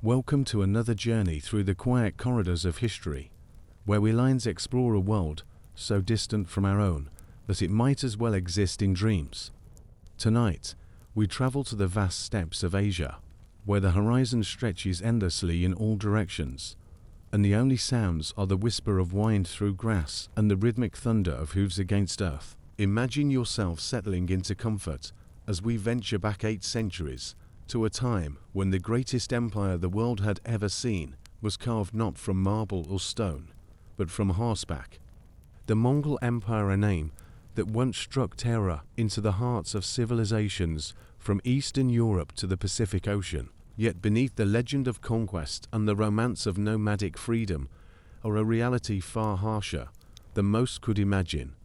Welcome to another journey through the quiet corridors of history, where we lions explore a world so distant from our own that it might as well exist in dreams. Tonight, we travel to the vast steppes of Asia, where the horizon stretches endlessly in all directions, and the only sounds are the whisper of wind through grass and the rhythmic thunder of hooves against earth. Imagine yourself settling into comfort as we venture back 8 centuries to a time when the greatest empire the world had ever seen was carved not from marble or stone, but from horseback. The Mongol Empire, a name that once struck terror into the hearts of civilizations from Eastern Europe to the Pacific Ocean, yet beneath the legend of conquest and the romance of nomadic freedom are a reality far harsher than most could imagine.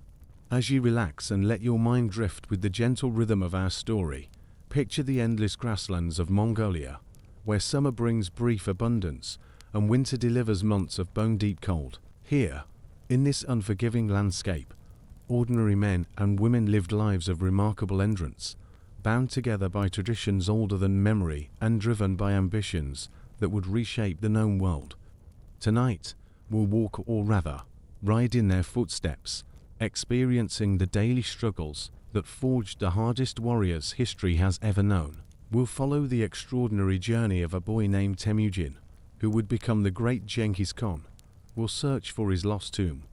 As you relax and let your mind drift with the gentle rhythm of our story, picture the endless grasslands of Mongolia, where summer brings brief abundance and winter delivers months of bone-deep cold. Here, in this unforgiving landscape, ordinary men and women lived lives of remarkable endurance, bound together by traditions older than memory and driven by ambitions that would reshape the known world. Tonight, we'll walk, or rather, ride in their footsteps, experiencing the daily struggles that forged the hardest warriors history has ever known. We'll follow the extraordinary journey of a boy named Temujin, who would become the great Genghis Khan. We'll search for his lost tomb,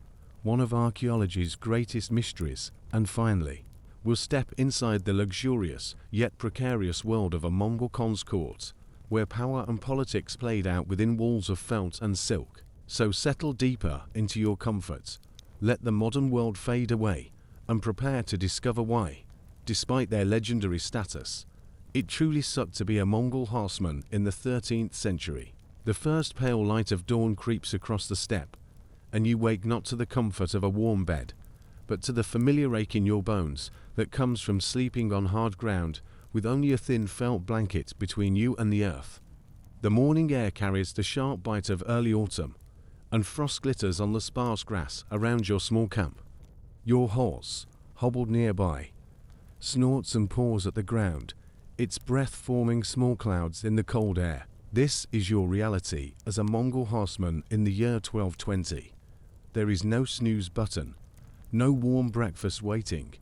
one of archaeology's greatest mysteries, and finally, we'll step inside the luxurious yet precarious world of a Mongol Khan's court, where power and politics played out within walls of felt and silk. So settle deeper into your comforts, let the modern world fade away, and prepare to discover why, despite their legendary status, it truly sucked to be a Mongol horseman in the 13th century. The first pale light of dawn creeps across the steppe, and you wake not to the comfort of a warm bed, but to the familiar ache in your bones that comes from sleeping on hard ground with only a thin felt blanket between you and the earth. The morning air carries the sharp bite of early autumn, and frost glitters on the sparse grass around your small camp. Your horse, hobbled nearby, snorts and paws at the ground, its breath forming small clouds in the cold air. This is your reality as a Mongol horseman in the year 1220. There is no snooze button, no warm breakfast waiting,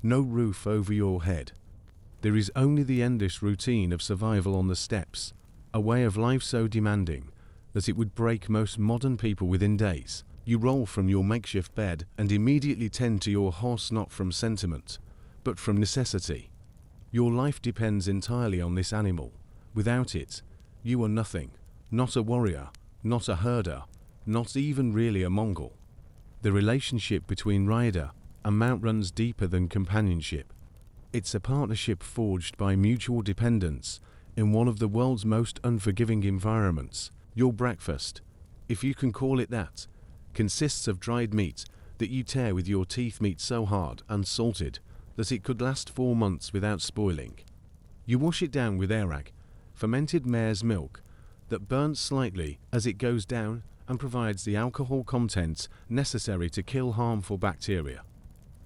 no roof over your head. There is only the endless routine of survival on the steppes, a way of life so demanding that it would break most modern people within days. You roll from your makeshift bed and immediately tend to your horse, not from sentiment, but from necessity. Your life depends entirely on this animal. Without it, you are nothing, not a warrior, not a herder, not even really a Mongol. The relationship between rider and mount runs deeper than companionship. It's a partnership forged by mutual dependence in one of the world's most unforgiving environments. Your breakfast, if you can call it that, consists of dried meat that you tear with your teeth, meat so hard and salted that it could last 4 months without spoiling. You wash it down with arag, fermented mare's milk that burns slightly as it goes down and provides the alcohol content necessary to kill harmful bacteria.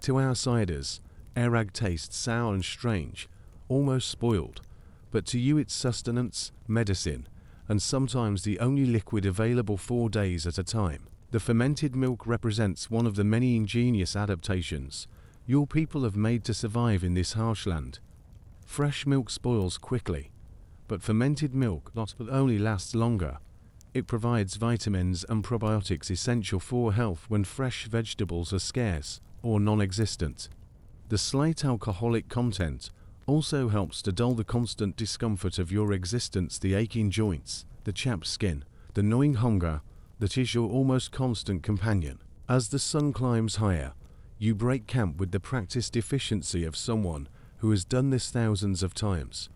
To outsiders, arag tastes sour and strange, almost spoiled, but to you it's sustenance, medicine, and sometimes the only liquid available 4 days at a time. The fermented milk represents one of the many ingenious adaptations your people have made to survive in this harsh land. Fresh milk spoils quickly, but fermented milk not only lasts longer, it provides vitamins and probiotics essential for health when fresh vegetables are scarce or non-existent. The slight alcoholic content also helps to dull the constant discomfort of your existence, the aching joints, the chapped skin, the gnawing hunger that is your almost constant companion. As the sun climbs higher, you break camp with the practiced efficiency of someone who has done this thousands of times.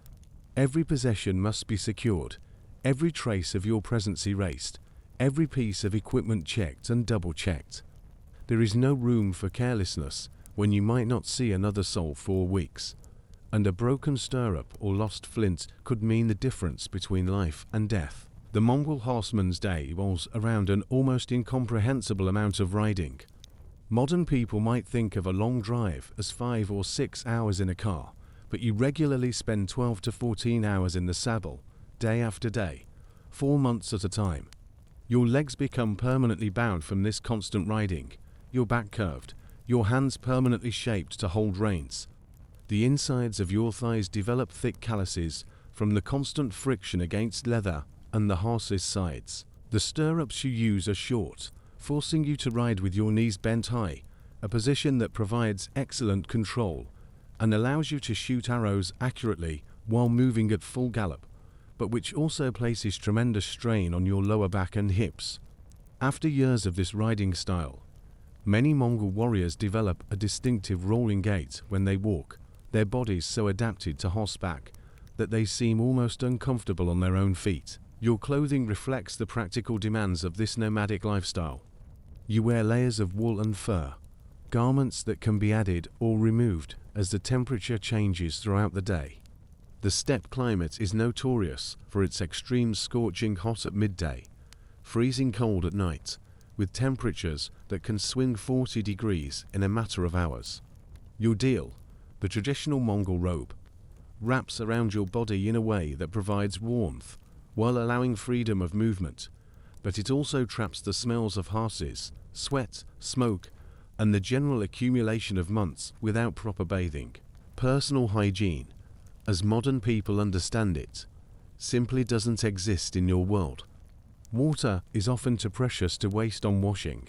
Every possession must be secured, every trace of your presence erased, every piece of equipment checked and double-checked. There is no room for carelessness when you might not see another soul for weeks, and a broken stirrup or lost flint could mean the difference between life and death. The Mongol horseman's day revolves around an almost incomprehensible amount of riding. Modern people might think of a long drive as 5 or 6 hours in a car, but you regularly spend 12 to 14 hours in the saddle, day after day, 4 months at a time. Your legs become permanently bowed from this constant riding, your back curved, your hands permanently shaped to hold reins. The insides of your thighs develop thick calluses from the constant friction against leather and the horse's sides. The stirrups you use are short, forcing you to ride with your knees bent high, a position that provides excellent control and allows you to shoot arrows accurately while moving at full gallop, but which also places tremendous strain on your lower back and hips. After years of this riding style, many Mongol warriors develop a distinctive rolling gait when they walk, their bodies so adapted to horseback that they seem almost uncomfortable on their own feet. Your clothing reflects the practical demands of this nomadic lifestyle. You wear layers of wool and fur, garments that can be added or removed as the temperature changes throughout the day. The steppe climate is notorious for its extreme scorching hot at midday, freezing cold at night, with temperatures that can swing 40 degrees in a matter of hours. Your deel, the traditional Mongol robe, wraps around your body in a way that provides warmth while allowing freedom of movement, but it also traps the smells of horses, sweat, smoke, and the general accumulation of months without proper bathing. Personal hygiene, as modern people understand it, simply doesn't exist in your world. Water is often too precious to waste on washing,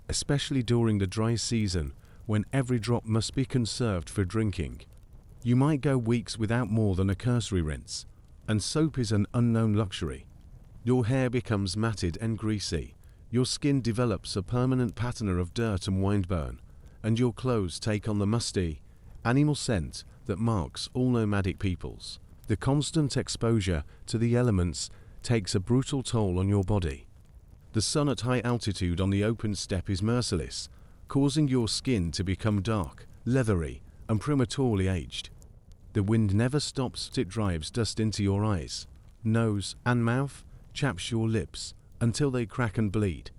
especially during the dry season when every drop must be conserved for drinking. You might go weeks without more than a cursory rinse, and soap is an unknown luxury. Your hair becomes matted and greasy, your skin develops a permanent pattern of dirt and windburn, and your clothes take on the musty, animal scent that marks all nomadic peoples. The constant exposure to the elements takes a brutal toll on your body. The sun at high altitude on the open steppe is merciless, causing your skin to become dark, leathery, and prematurely aged. The wind never stops as it drives dust into your eyes, nose, and mouth, chaps your lips until they crack and bleed,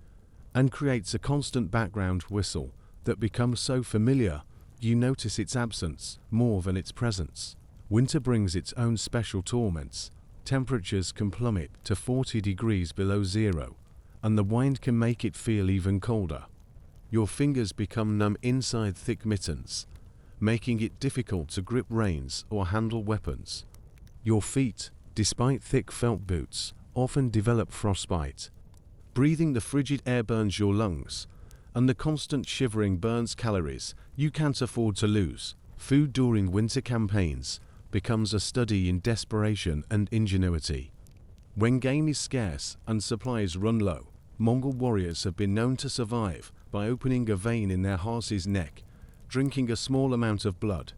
and creates a constant background whistle that becomes so familiar you notice its absence more than its presence. Winter brings its own special torments. Temperatures can plummet to 40 degrees below zero, and the wind can make it feel even colder. Your fingers become numb inside thick mittens, making it difficult to grip reins or handle weapons. Your feet, despite thick felt boots, often develop frostbite. Breathing the frigid air burns your lungs, and the constant shivering burns calories you can't afford to lose. Food during winter campaigns becomes a study in desperation and ingenuity. When game is scarce and supplies run low, Mongol warriors have been known to survive by opening a vein in their horse's neck, drinking a small amount of blood,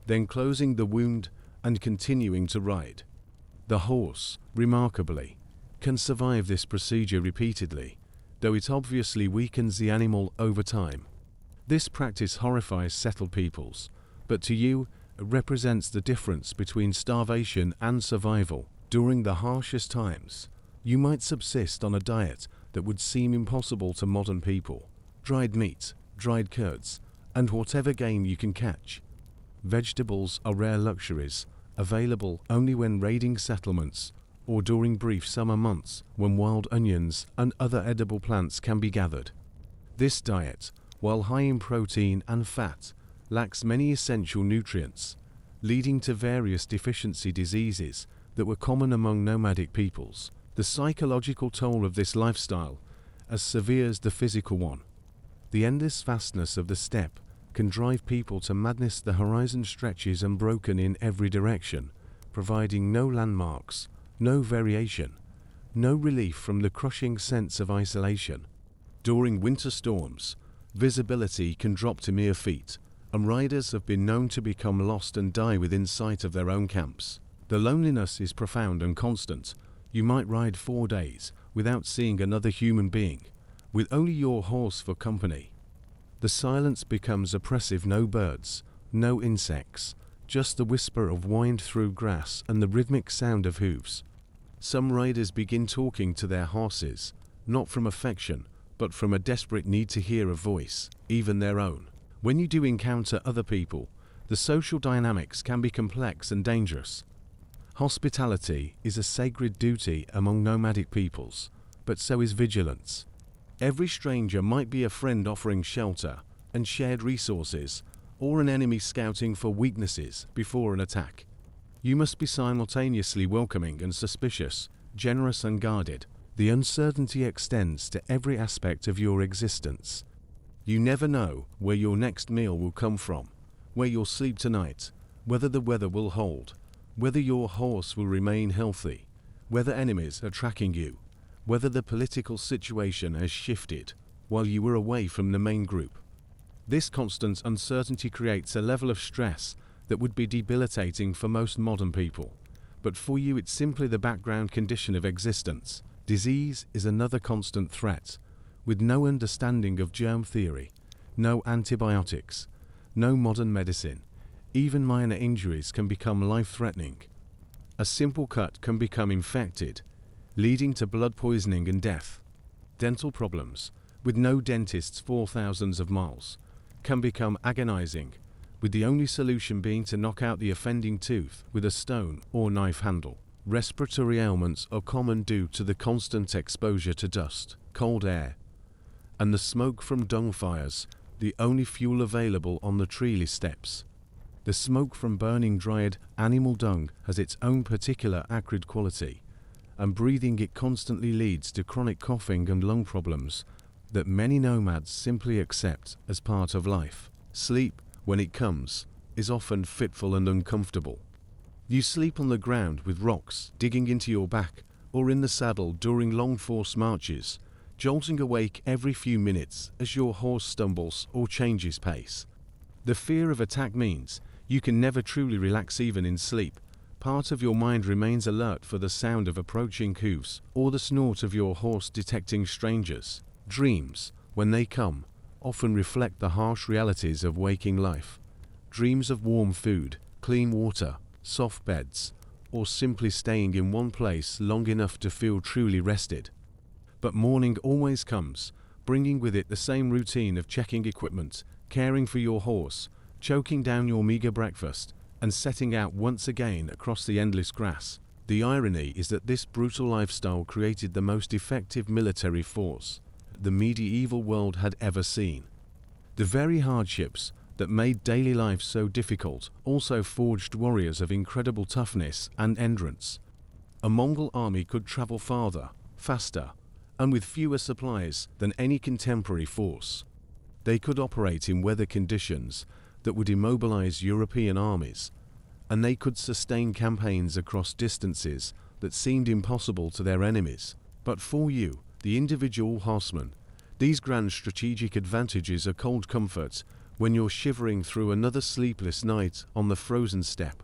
then closing the wound and continuing to ride. The horse, remarkably, can survive this procedure repeatedly, though it obviously weakens the animal over time. This practice horrifies settled peoples, but to you, it represents the difference between starvation and survival. During the harshest times, you might subsist on a diet that would seem impossible to modern people: dried meat, dried curds, and whatever game you can catch. Vegetables are rare luxuries, available only when raiding settlements or during brief summer months when wild onions and other edible plants can be gathered. This diet, while high in protein and fat, lacks many essential nutrients, leading to various deficiency diseases that were common among nomadic peoples. The psychological toll of this lifestyle as severe as the physical one. The endless vastness of the steppe can drive people to madness. The horizon stretches unbroken in every direction, providing no landmarks, no variation, no relief from the crushing sense of isolation. During winter storms, visibility can drop to mere feet, and riders have been known to become lost and die within sight of their own camps. The loneliness is profound and constant. You might ride 4 days without seeing another human being, with only your horse for company. The silence becomes oppressive. No birds, no insects, just the whisper of wind through grass and the rhythmic sound of hooves. Some riders begin talking to their horses, not from affection, but from a desperate need to hear a voice, even their own. When you do encounter other people, the social dynamics can be complex and dangerous. Hospitality is a sacred duty among nomadic peoples, but so is vigilance. Every stranger might be a friend offering shelter and shared resources, or an enemy scouting for weaknesses before an attack. You must be simultaneously welcoming and suspicious, generous and guarded. The uncertainty extends to every aspect of your existence. You never know where your next meal will come from, where you'll sleep tonight, whether the weather will hold, whether your horse will remain healthy, whether enemies are tracking you, whether the political situation has shifted while you were away from the main group. This constant uncertainty creates a level of stress that would be debilitating for most modern people, but for you it's simply the background condition of existence. Disease is another constant threat, with no understanding of germ theory, no antibiotics, no modern medicine. Even minor injuries can become life-threatening. A simple cut can become infected, leading to blood poisoning and death. Dental problems, with no dentists for thousands of miles, can become agonizing, with the only solution being to knock out the offending tooth with a stone or knife handle. Respiratory ailments are common due to the constant exposure to dust, cold air, and the smoke from dung fires, the only fuel available on the treeless steppes. The smoke from burning dried animal dung has its own particular acrid quality, and breathing it constantly leads to chronic coughing and lung problems that many nomads simply accept as part of life. Sleep, when it comes, is often fitful and uncomfortable. You sleep on the ground with rocks digging into your back, or in the saddle during long forced marches, jolting awake every few minutes as your horse stumbles or changes pace. The fear of attack means you can never truly relax even in sleep. Part of your mind remains alert for the sound of approaching hooves or the snort of your horse detecting strangers. Dreams, when they come, often reflect the harsh realities of waking life. Dreams of warm food, clean water, soft beds, or simply staying in one place long enough to feel truly rested. But morning always comes, bringing with it the same routine of checking equipment, caring for your horse, choking down your meager breakfast, and setting out once again across the endless grass. The irony is that this brutal lifestyle created the most effective military force the medieval world had ever seen. The very hardships that made daily life so difficult also forged warriors of incredible toughness and endurance. A Mongol army could travel farther, faster, and with fewer supplies than any contemporary force. They could operate in weather conditions that would immobilize European armies, and they could sustain campaigns across distances that seemed impossible to their enemies. But for you, the individual horseman, these grand strategic advantages are cold comfort when you're shivering through another sleepless night on the frozen steppe,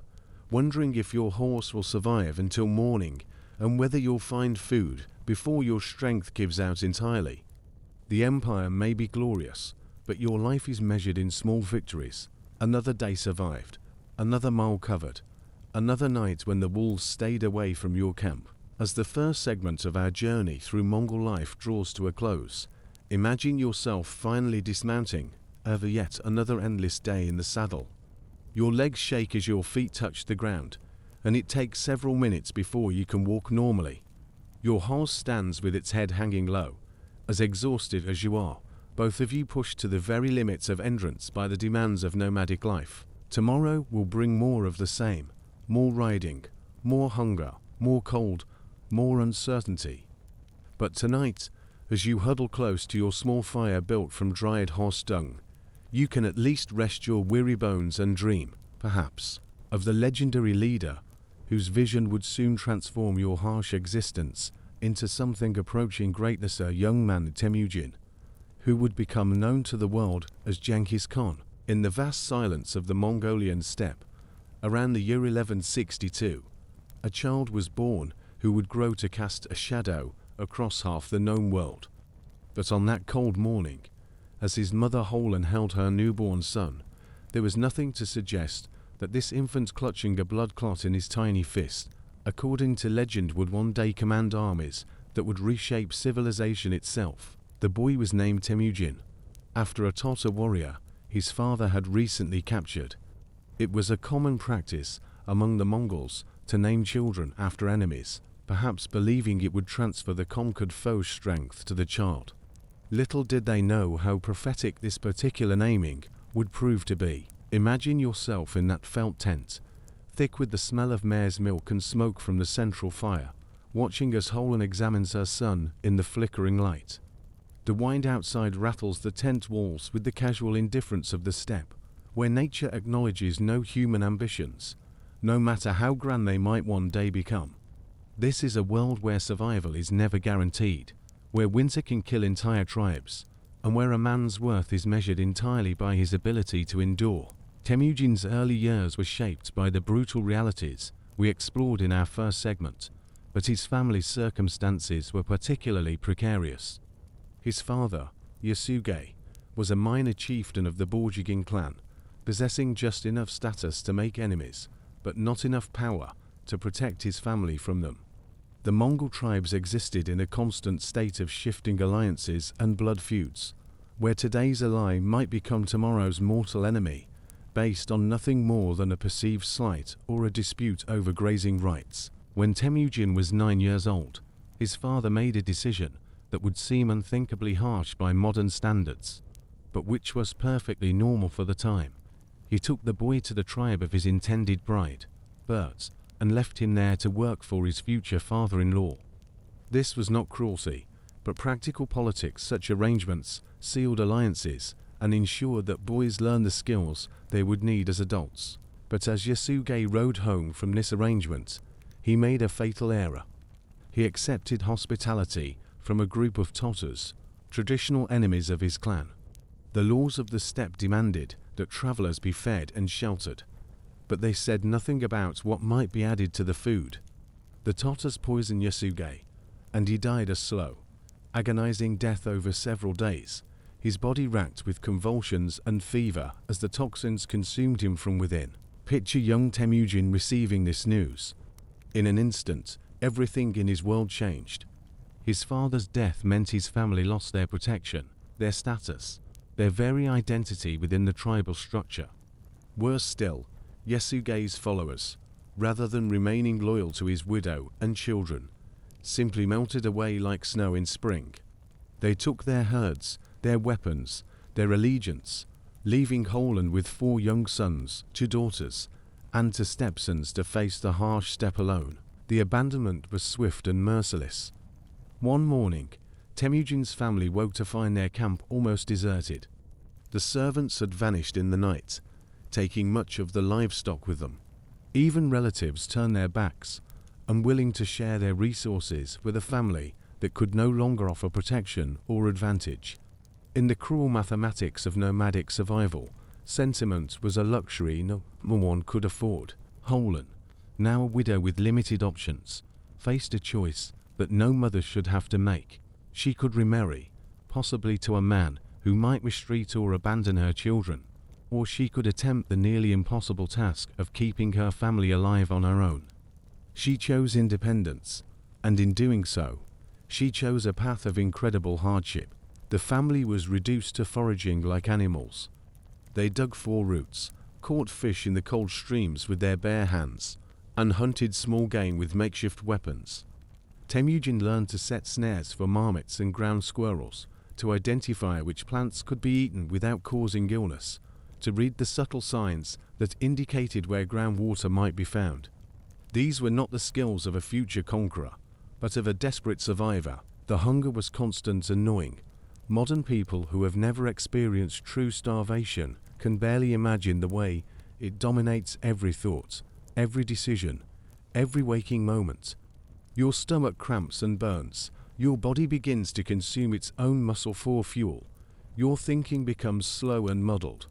wondering if your horse will survive until morning and whether you'll find food before your strength gives out entirely. The empire may be glorious, but your life is measured in small victories. Another day survived, another mile covered, another night when the wolves stayed away from your camp. As the first segment of our journey through Mongol life draws to a close, imagine yourself finally dismounting over yet another endless day in the saddle. Your legs shake as your feet touch the ground, and it takes several minutes before you can walk normally. Your horse stands with its head hanging low, as exhausted as you are, both of you pushed to the very limits of endurance by the demands of nomadic life. Tomorrow will bring more of the same, more riding, more hunger, more cold, more uncertainty. But tonight, as you huddle close to your small fire built from dried horse dung, you can at least rest your weary bones and dream, perhaps, of the legendary leader whose vision would soon transform your harsh existence into something approaching greatness, a young man Temujin, who would become known to the world as Genghis Khan. In the vast silence of the Mongolian steppe, around the year 1162, a child was born who would grow to cast a shadow across half the known world. But on that cold morning, as his mother Holland held her newborn son, there was nothing to suggest that this infant clutching a blood clot in his tiny fist, according to legend, would one day command armies that would reshape civilization itself. The boy was named Temujin, after a Tatar warrior his father had recently captured. It was a common practice among the Mongols to name children after enemies, perhaps believing it would transfer the conquered foe's strength to the child. Little did they know how prophetic this particular naming would prove to be. Imagine yourself in that felt tent, thick with the smell of mare's milk and smoke from the central fire, watching as Holland examines her son in the flickering light. The wind outside rattles the tent walls with the casual indifference of the steppe, where nature acknowledges no human ambitions, no matter how grand they might one day become. This is a world where survival is never guaranteed, where winter can kill entire tribes, and where a man's worth is measured entirely by his ability to endure. Temujin's early years were shaped by the brutal realities we explored in our first segment, but his family's circumstances were particularly precarious. His father, Yasuge, was a minor chieftain of the Borjigin clan, possessing just enough status to make enemies, but not enough power to protect his family from them. The Mongol tribes existed in a constant state of shifting alliances and blood feuds, where today's ally might become tomorrow's mortal enemy, based on nothing more than a perceived slight or a dispute over grazing rights. When Temujin was 9 years old, his father made a decision that would seem unthinkably harsh by modern standards, but which was perfectly normal for the time. He took the boy to the tribe of his intended bride, Bert, and left him there to work for his future father-in-law. This was not cruelty, but practical politics. Such arrangements sealed alliances and ensured that boys learned the skills they would need as adults. But as Yasuge rode home from this arrangement, he made a fatal error. He accepted hospitality from a group of Tatars, traditional enemies of his clan. The laws of the steppe demanded that travelers be fed and sheltered, but they said nothing about what might be added to the food. The Tatars poisoned Yasuge, and he died a slow, agonizing death over several days, his body racked with convulsions and fever as the toxins consumed him from within. Picture young Temujin receiving this news. In an instant, everything in his world changed. His father's death meant his family lost their protection, their status, their very identity within the tribal structure. Worse still, Yasuge's followers, rather than remaining loyal to his widow and children, simply melted away like snow in spring. They took their herds, their weapons, their allegiance, leaving Holland with 4 young sons, 2 daughters, and 2 stepsons to face the harsh steppe alone. The abandonment was swift and merciless. One morning, Temujin's family woke to find their camp almost deserted. The servants had vanished in the night, taking much of the livestock with them. Even relatives turned their backs, unwilling to share their resources with a family that could no longer offer protection or advantage. In the cruel mathematics of nomadic survival, sentiment was a luxury no one could afford. Holland, now a widow with limited options, faced a choice that no mother should have to make. She could remarry, possibly to a man who might mistreat or abandon her children, or she could attempt the nearly impossible task of keeping her family alive on her own. She chose independence, and in doing so, she chose a path of incredible hardship. The family was reduced to foraging like animals. They dug for roots, caught fish in the cold streams with their bare hands, and hunted small game with makeshift weapons. Temujin learned to set snares for marmots and ground squirrels, to identify which plants could be eaten without causing illness, to read the subtle signs that indicated where groundwater might be found. These were not the skills of a future conqueror, but of a desperate survivor. The hunger was constant and gnawing. Modern people who have never experienced true starvation can barely imagine the way it dominates every thought, every decision, every waking moment. Your stomach cramps and burns. Your body begins to consume its own muscle for fuel. Your thinking becomes slow and muddled.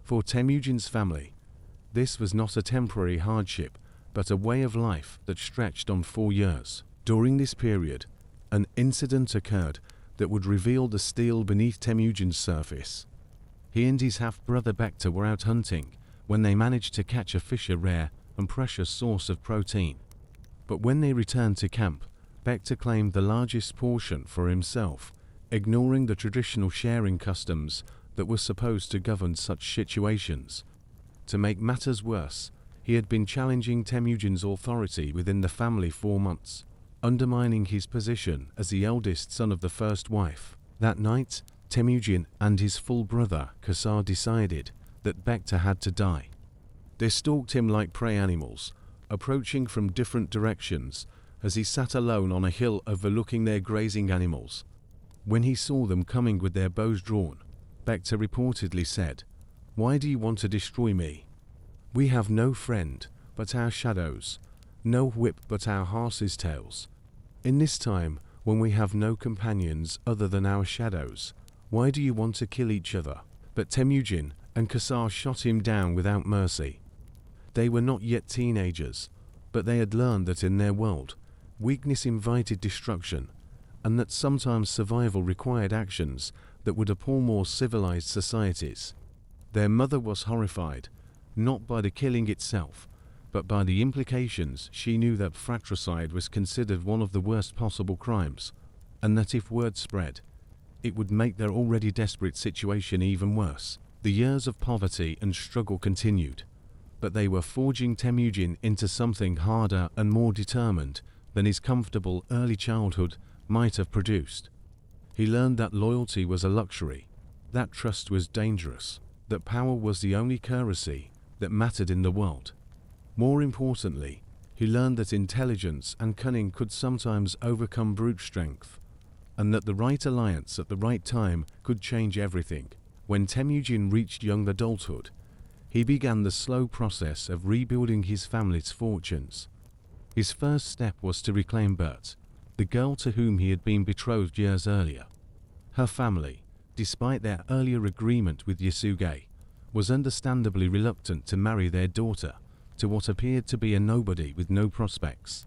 For Temujin's family, this was not a temporary hardship, but a way of life that stretched on 4 years. During this period, an incident occurred that would reveal the steel beneath Temujin's surface. He and his half-brother Bekta were out hunting when they managed to catch a fish, a rare and precious source of protein. But when they returned to camp, Bekta claimed the largest portion for himself, ignoring the traditional sharing customs that were supposed to govern such situations. To make matters worse, He had been challenging Temujin's authority within the family 4 months, undermining his position as the eldest son of the first wife. That night, Temujin and his full brother Kasar decided that Bekta had to die. They stalked him like prey animals, approaching from different directions as he sat alone on a hill overlooking their grazing animals. When he saw them coming with their bows drawn, Bekta reportedly said, "Why do you want to destroy me? We have no friend but our shadows, no whip but our horses' tails. In this time, when we have no companions other than our shadows, why do you want to kill each other?" But Temujin and Kasar shot him down without mercy. They were not yet teenagers, but they had learned that in their world, weakness invited destruction, and that sometimes survival required actions that would appall more civilized societies. Their mother was horrified, not by the killing itself, but by the implications. She knew that fratricide was considered one of the worst possible crimes, and that if word spread, it would make their already desperate situation even worse. The years of poverty and struggle continued, but they were forging Temujin into something harder and more determined than his comfortable early childhood might have produced. He learned that loyalty was a luxury, that trust was dangerous, that power was the only currency that mattered in the world. More importantly, he learned that intelligence and cunning could sometimes overcome brute strength, and that the right alliance at the right time could change everything. When Temujin reached young adulthood, he began the slow process of rebuilding his family's fortunes. His first step was to reclaim Bert, the girl to whom he had been betrothed years earlier. Her family, despite their earlier agreement with Yasuge, was understandably reluctant to marry their daughter to what appeared to be a nobody with no prospects.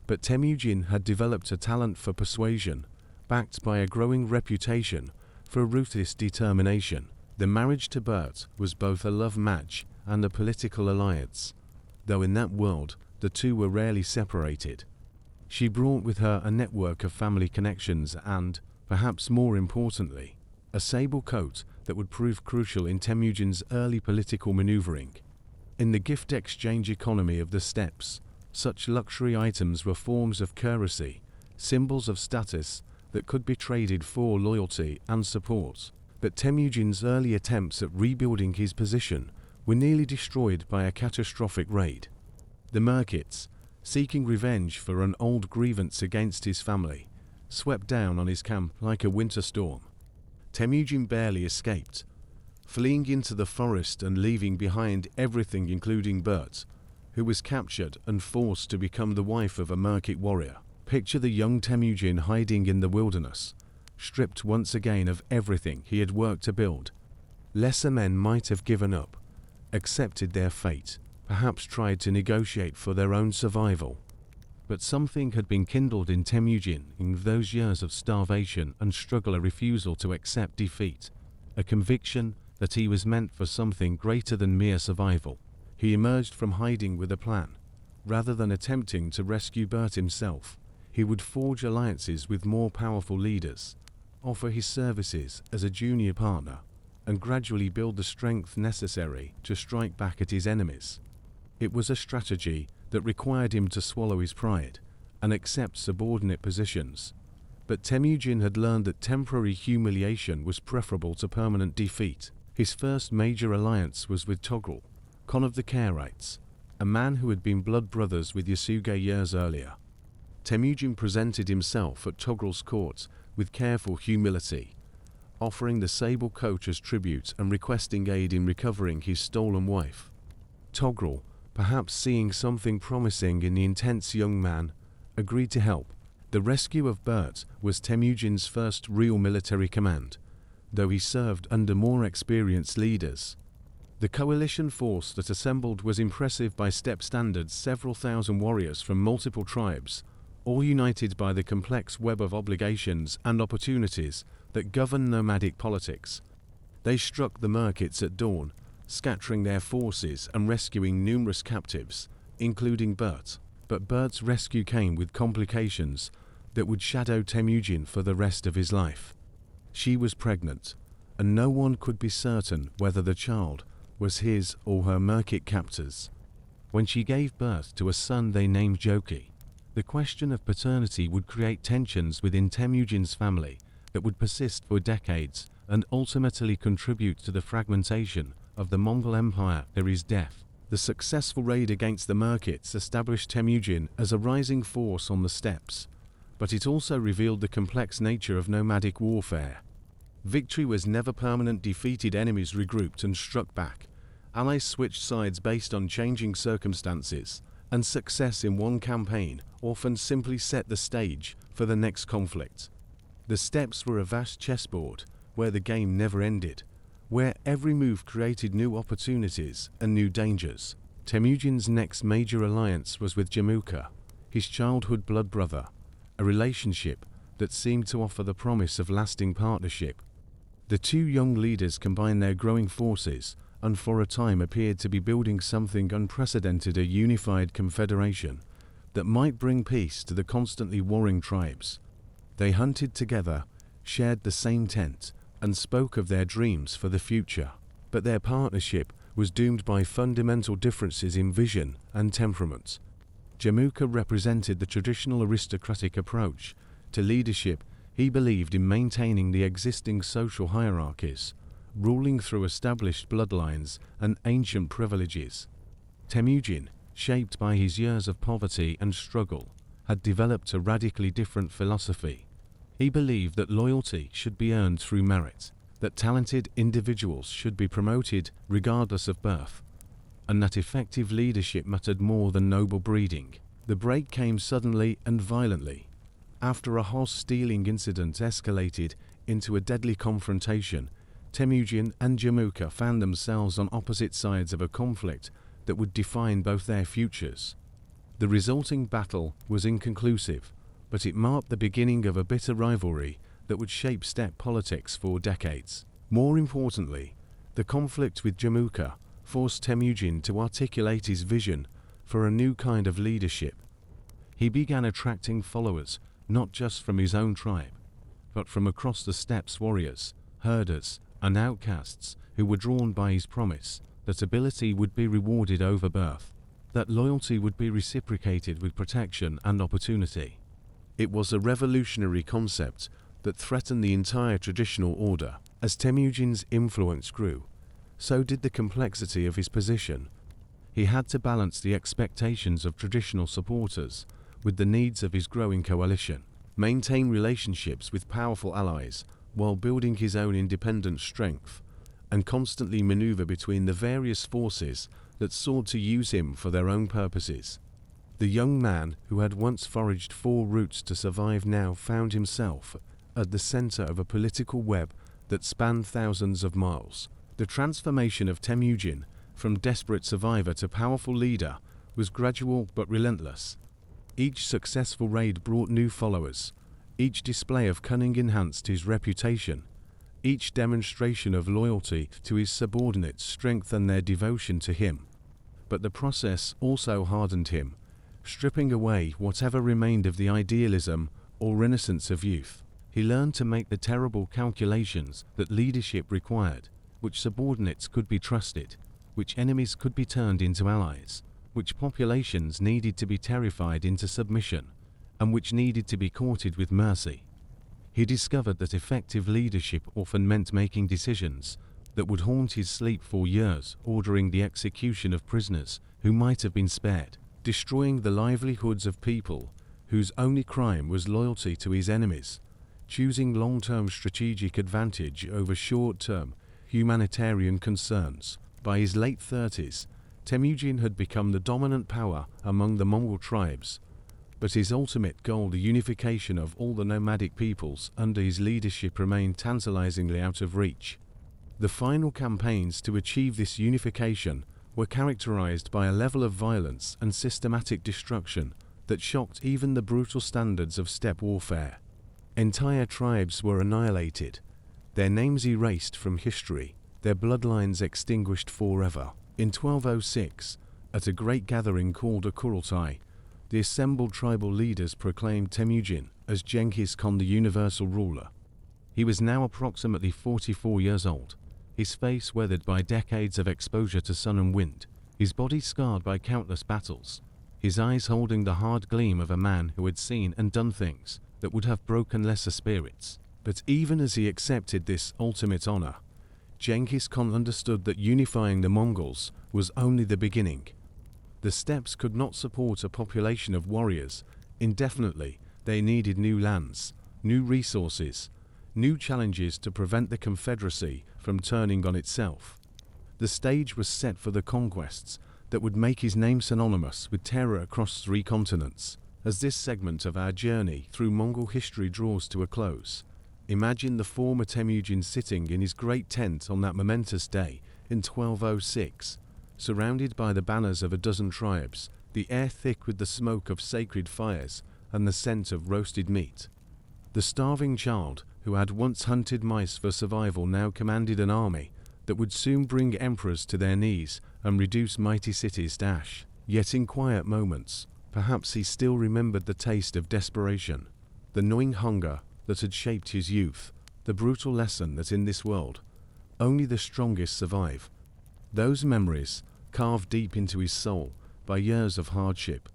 But Temujin had developed a talent for persuasion, backed by a growing reputation for ruthless determination. The marriage to Bert was both a love match and a political alliance, though in that world the two were rarely separated. She brought with her a network of family connections and, perhaps more importantly, a sable coat that would prove crucial in Temujin's early political maneuvering. In the gift exchange economy of the steppes, such luxury items were forms of currency, symbols of status that could be traded for loyalty and support. But Temujin's early attempts at rebuilding his position were nearly destroyed by a catastrophic raid. The Merkits, seeking revenge for an old grievance against his family, swept down on his camp like a winter storm. Temujin barely escaped, fleeing into the forest and leaving behind everything including Bert, who was captured and forced to become the wife of a Merkit warrior. Picture the young Temujin hiding in the wilderness, stripped once again of everything he had worked to build. Lesser men might have given up, accepted their fate, perhaps tried to negotiate for their own survival. But something had been kindled in Temujin in those years of starvation and struggle, a refusal to accept defeat, a conviction that he was meant for something greater than mere survival. He emerged from hiding with a plan. Rather than attempting to rescue Bert himself, he would forge alliances with more powerful leaders, offer his services as a junior partner, and gradually build the strength necessary to strike back at his enemies. It was a strategy that required him to swallow his pride and accept subordinate positions. But Temujin had learned that temporary humiliation was preferable to permanent defeat. His first major alliance was with Togrul, Khan of the Karaites, a man who had been blood brothers with Yasuge years earlier. Temujin presented himself at Togrul's court with careful humility, offering the sable coat as tribute and requesting aid in recovering his stolen wife. Togrul, perhaps seeing something promising in the intense young man, agreed to help. The rescue of Bert was Temujin's first real military command, though he served under more experienced leaders. The coalition force that assembled was impressive by steppe standards, several thousand warriors from multiple tribes, all united by the complex web of obligations and opportunities that govern nomadic politics. They struck the Merkits at dawn, scattering their forces and rescuing numerous captives, including Bert. But Bert's rescue came with complications that would shadow Temujin for the rest of his life. She was pregnant, and no one could be certain whether the child was his or her Merkit captors. when she gave birth to a son they named Joki. The question of paternity would create tensions within Temujin's family that would persist for decades and ultimately contribute to the fragmentation of the Mongol Empire after his death. The successful raid against the Merkits established Temujin as a rising force on the steppes, but it also revealed the complex nature of nomadic warfare. Victory was never permanent. Defeated enemies regrouped and struck back. Allies switched sides based on changing circumstances, and success in one campaign often simply set the stage for the next conflict. The steppes were a vast chessboard where the game never ended, where every move created new opportunities and new dangers. Temujin's next major alliance was with Jamuka, his childhood blood brother, a relationship that seemed to offer the promise of lasting partnership. The two young leaders combined their growing forces and for a time appeared to be building something unprecedented, a unified confederation that might bring peace to the constantly warring tribes. They hunted together, shared the same tent, and spoke of their dreams for the future. But their partnership was doomed by fundamental differences in vision and temperament. Jamuka represented the traditional aristocratic approach to leadership. He believed in maintaining the existing social hierarchies, ruling through established bloodlines and ancient privileges. Temujin, shaped by his years of poverty and struggle, had developed a radically different philosophy. He believed that loyalty should be earned through merit, that talented individuals should be promoted regardless of birth, and that effective leadership mattered more than noble breeding. The break came suddenly and violently, after a horse-stealing incident escalated into a deadly confrontation. Temujin and Jamuka found themselves on opposite sides of a conflict that would define both their futures. The resulting battle was inconclusive, but it marked the beginning of a bitter rivalry that would shape steppe politics for decades. More importantly, the conflict with Jamuka forced Temujin to articulate his vision for a new kind of leadership. He began attracting followers not just from his own tribe, but from across the steppes, warriors, herders, and outcasts who were drawn by his promise that ability would be rewarded over birth, that loyalty would be reciprocated with protection and opportunity. It was a revolutionary concept that threatened the entire traditional order. As Temujin's influence grew, so did the complexity of his position. He had to balance the expectations of traditional supporters with the needs of his growing coalition, maintain relationships with powerful allies while building his own independent strength, and constantly maneuver between the various forces that sought to use him for their own purposes. The young man who had once foraged 4 routes to survive now found himself at the center of a political web that spanned thousands of miles. The transformation of Temujin from desperate survivor to powerful leader was gradual but relentless. Each successful raid brought new followers. Each display of cunning enhanced his reputation. Each demonstration of loyalty to his subordinates strengthened their devotion to him. But the process also hardened him, stripping away whatever remained of the idealism or innocence of youth. He learned to make the terrible calculations that leadership required, which subordinates could be trusted, which enemies could be turned into allies, which populations needed to be terrified into submission, and which needed to be courted with mercy. He discovered that effective leadership often meant making decisions that would haunt his sleep for years, ordering the execution of prisoners who might have been spared, destroying the livelihoods of people whose only crime was loyalty to his enemies, choosing long-term strategic advantage over short-term humanitarian concerns. By his late 30s, Temujin had become the dominant power among the Mongol tribes, but his ultimate goal, the unification of all the nomadic peoples under his leadership, remained tantalizingly out of reach. The final campaigns to achieve this unification were characterized by a level of violence and systematic destruction that shocked even the brutal standards of steppe warfare. Entire tribes were annihilated, their names erased from history, their bloodlines extinguished forever. In 1206, at a great gathering called a Kurultai, the assembled tribal leaders proclaimed Temujin as Genghis Khan, the universal ruler. He was now approximately 44 years old, his face weathered by decades of exposure to sun and wind, his body scarred by countless battles, his eyes holding the hard gleam of a man who had seen and done things that would have broken lesser spirits. But even as he accepted this ultimate honor, Genghis Khan understood that unifying the Mongols was only the beginning. The steppes could not support a population of warriors indefinitely. They needed new lands, new resources, new challenges to prevent the Confederacy from turning on itself. The stage was set for the conquests that would make his name synonymous with terror across 3 continents. As this segment of our journey through Mongol history draws to a close, imagine the former Temujin sitting in his great tent on that momentous day in 1206, surrounded by the banners of a dozen tribes, the air thick with the smoke of sacred fires and the scent of roasted meat. The starving child, who had once hunted mice for survival, now commanded an army that would soon bring emperors to their knees and reduce mighty cities to ash. Yet in quiet moments, perhaps he still remembered the taste of desperation, the gnawing hunger that had shaped his youth, the brutal lesson that in this world, only the strongest survive. Those memories, carved deep into his soul by years of hardship,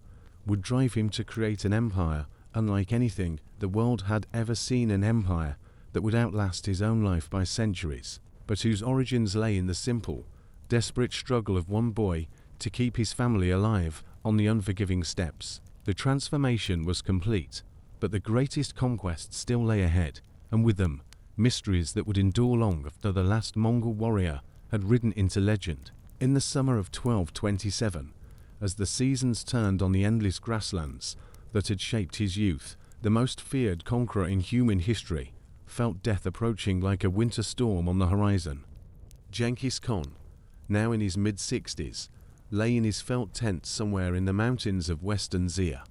would drive him to create an empire unlike anything the world had ever seen, an empire that would outlast his own life by centuries, but whose origins lay in the simple, desperate struggle of one boy to keep his family alive on the unforgiving steppes. The transformation was complete, but the greatest conquest still lay ahead, and with them, mysteries that would endure long after the last Mongol warrior had ridden into legend. In the summer of 1227, as the seasons turned on the endless grasslands that had shaped his youth, the most feared conqueror in human history felt death approaching like a winter storm on the horizon. Genghis Khan, now in his mid-60s, lay in his felt tent somewhere in the mountains of western Xia,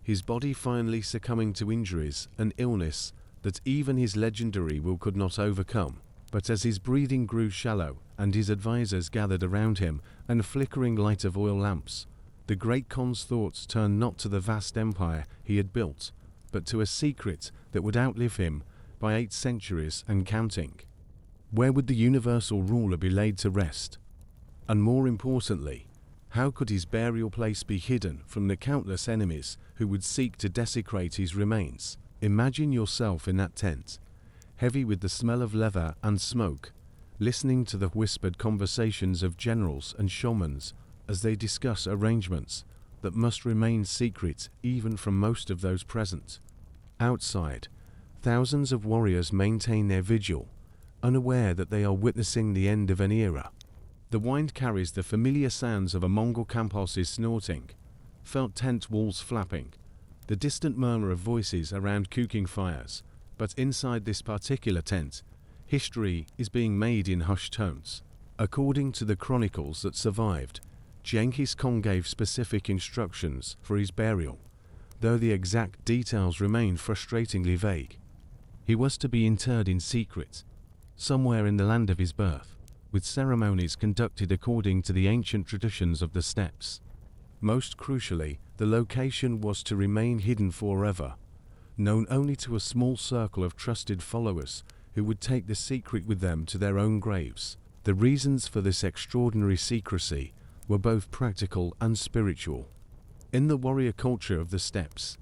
his body finally succumbing to injuries and illness that even his legendary will could not overcome. But as his breathing grew shallow and his advisors gathered around him and flickering light of oil lamps, the great Khan's thoughts turned not to the vast empire he had built, but to a secret that would outlive him by 8 centuries and counting. Where would the universal ruler be laid to rest? And more importantly, how could his burial place be hidden from the countless enemies who would seek to desecrate his remains? Imagine yourself in that tent, heavy with the smell of leather and smoke, listening to the whispered conversations of generals and shamans as they discuss arrangements that must remain secret even from most of those present. Outside, thousands of warriors maintain their vigil, unaware that they are witnessing the end of an era. The wind carries the familiar sounds of a Mongol camp horse's snorting, felt tent walls flapping, the distant murmur of voices around cooking fires. But inside this particular tent, history is being made in hushed tones. According to the chronicles that survived, Genghis Khan gave specific instructions for his burial, though the exact details remain frustratingly vague. He was to be interred in secret, somewhere in the land of his birth, with ceremonies conducted according to the ancient traditions of the steppes. Most crucially, the location was to remain hidden forever, known only to a small circle of trusted followers who would take the secret with them to their own graves. The reasons for this extraordinary secrecy were both practical and spiritual. In the warrior culture of the steppes,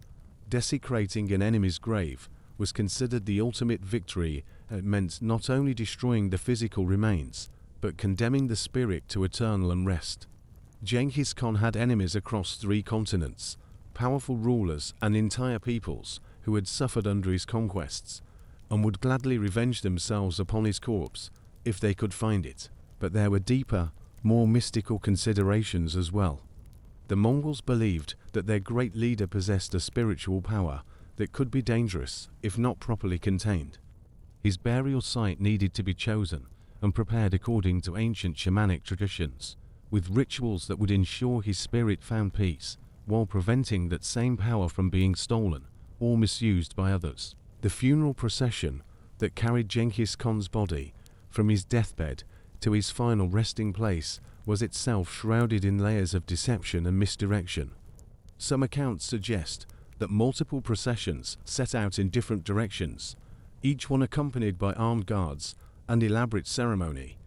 desecrating an enemy's grave was considered the ultimate victory. It meant not only destroying the physical remains, but condemning the spirit to eternal unrest. Genghis Khan had enemies across 3 continents, powerful rulers and entire peoples who had suffered under his conquests, and would gladly revenge themselves upon his corpse if they could find it. But there were deeper, more mystical considerations as well. The Mongols believed that their great leader possessed a spiritual power that could be dangerous if not properly contained. His burial site needed to be chosen and prepared according to ancient shamanic traditions, with rituals that would ensure his spirit found peace, while preventing that same power from being stolen or misused by others. The funeral procession that carried Genghis Khan's body from his deathbed to his final resting place was itself shrouded in layers of deception and misdirection. Some accounts suggest that multiple processions set out in different directions, each one accompanied by armed guards and elaborate ceremony,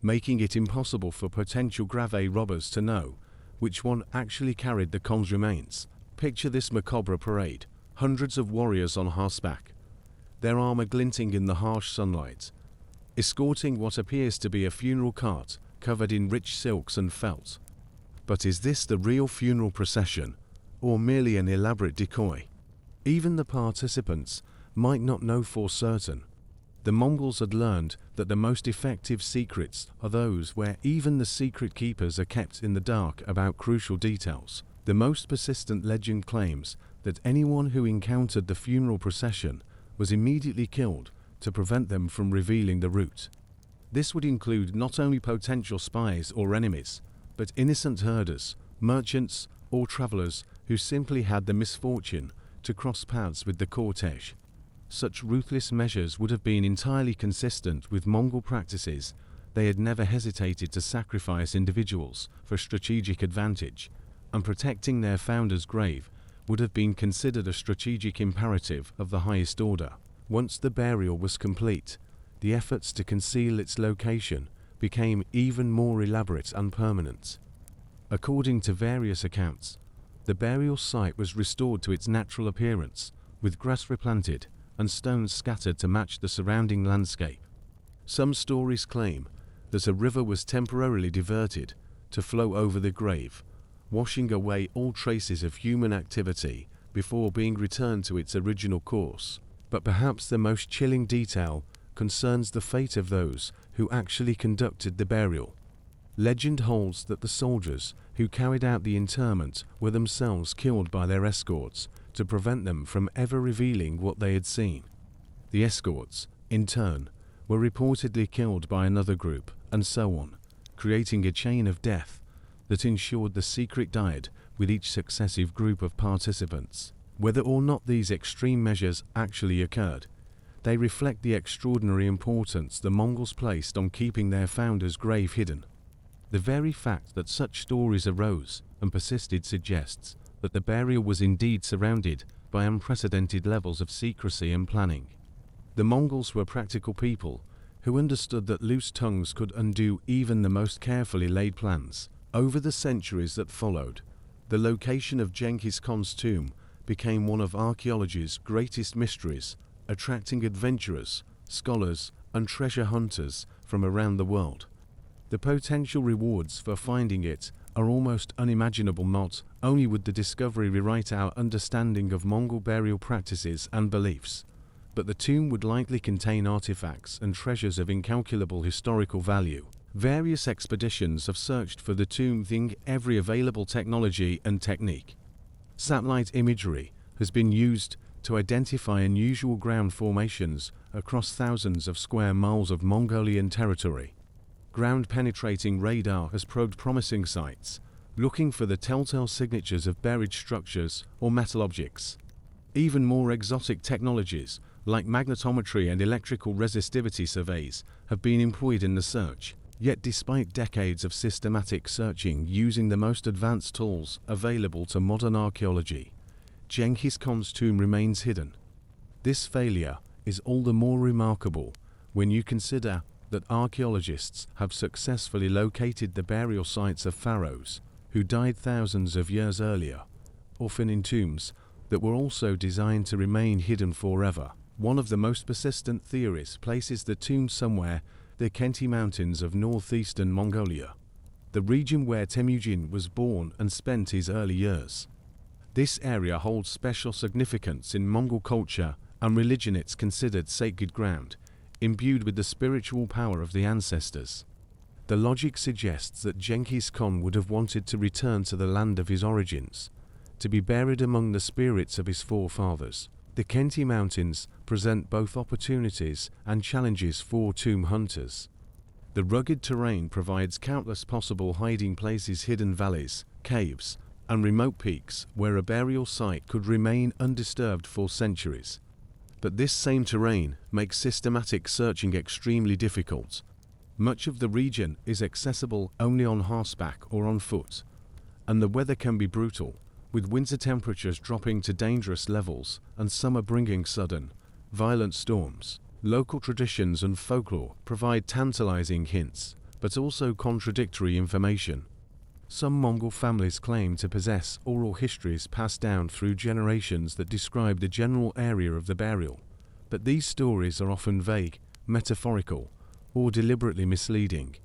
making it impossible for potential grave robbers to know which one actually carried the Khan's remains. Picture this macabre parade: hundreds of warriors on horseback, their armor glinting in the harsh sunlight, escorting what appears to be a funeral cart covered in rich silks and felt. But is this the real funeral procession, or merely an elaborate decoy? Even the participants might not know for certain. The Mongols had learned that the most effective secrets are those where even the secret keepers are kept in the dark about crucial details. The most persistent legend claims that anyone who encountered the funeral procession was immediately killed to prevent them from revealing the route. This would include not only potential spies or enemies, but innocent herders, merchants, or travelers who simply had the misfortune to cross paths with the cortege. Such ruthless measures would have been entirely consistent with Mongol practices. They had never hesitated to sacrifice individuals for strategic advantage, and protecting their founder's grave would have been considered a strategic imperative of the highest order. Once the burial was complete, the efforts to conceal its location became even more elaborate and permanent. According to various accounts, the burial site was restored to its natural appearance, with grass replanted and stones scattered to match the surrounding landscape. Some stories claim that a river was temporarily diverted to flow over the grave, washing away all traces of human activity before being returned to its original course. But perhaps the most chilling detail concerns the fate of those who actually conducted the burial. Legend holds that the soldiers who carried out the interment were themselves killed by their escorts to prevent them from ever revealing what they had seen. The escorts, in turn, were reportedly killed by another group, and so on, creating a chain of death that ensured the secret died with each successive group of participants. Whether or not these extreme measures actually occurred, they reflect the extraordinary importance the Mongols placed on keeping their founder's grave hidden. The very fact that such stories arose and persisted suggests that the burial was indeed surrounded by unprecedented levels of secrecy and planning. The Mongols were practical people who understood that loose tongues could undo even the most carefully laid plans. Over the centuries that followed, the location of Genghis Khan's tomb became one of archaeology's greatest mysteries, attracting adventurers, scholars, and treasure hunters from around the world. The potential rewards for finding it are almost unimaginable. Not only would the discovery rewrite our understanding of Mongol burial practices and beliefs, but the tomb would likely contain artifacts and treasures of incalculable historical value. Various expeditions have searched for the tomb using every available technology and technique. Satellite imagery has been used to identify unusual ground formations across thousands of square miles of Mongolian territory. Ground-penetrating radar has probed promising sites, looking for the telltale signatures of buried structures or metal objects. Even more exotic technologies, like magnetometry and electrical resistivity surveys, have been employed in the search. Yet despite decades of systematic searching using the most advanced tools available to modern archaeology, Genghis Khan's tomb remains hidden. This failure is all the more remarkable when you consider that archaeologists have successfully located the burial sites of pharaohs who died thousands of years earlier, often in tombs that were also designed to remain hidden forever. One of the most persistent theories places the tomb somewhere the Khenti Mountains of northeastern Mongolia, the region where Temujin was born and spent his early years. This area holds special significance in Mongol culture and religion. It's considered sacred ground, imbued with the spiritual power of the ancestors. The logic suggests that Genghis Khan would have wanted to return to the land of his origins, to be buried among the spirits of his forefathers. The Khenti Mountains present both opportunities and challenges for tomb hunters. The rugged terrain provides countless possible hiding places, hidden valleys, caves, and remote peaks where a burial site could remain undisturbed for centuries. But this same terrain makes systematic searching extremely difficult. Much of the region is accessible only on horseback or on foot, and the weather can be brutal, with winter temperatures dropping to dangerous levels and summer bringing sudden, violent storms. Local traditions and folklore provide tantalizing hints, but also contradictory information. Some Mongol families claim to possess oral histories passed down through generations that describe the general area of the burial, but these stories are often vague, metaphorical, or deliberately misleading.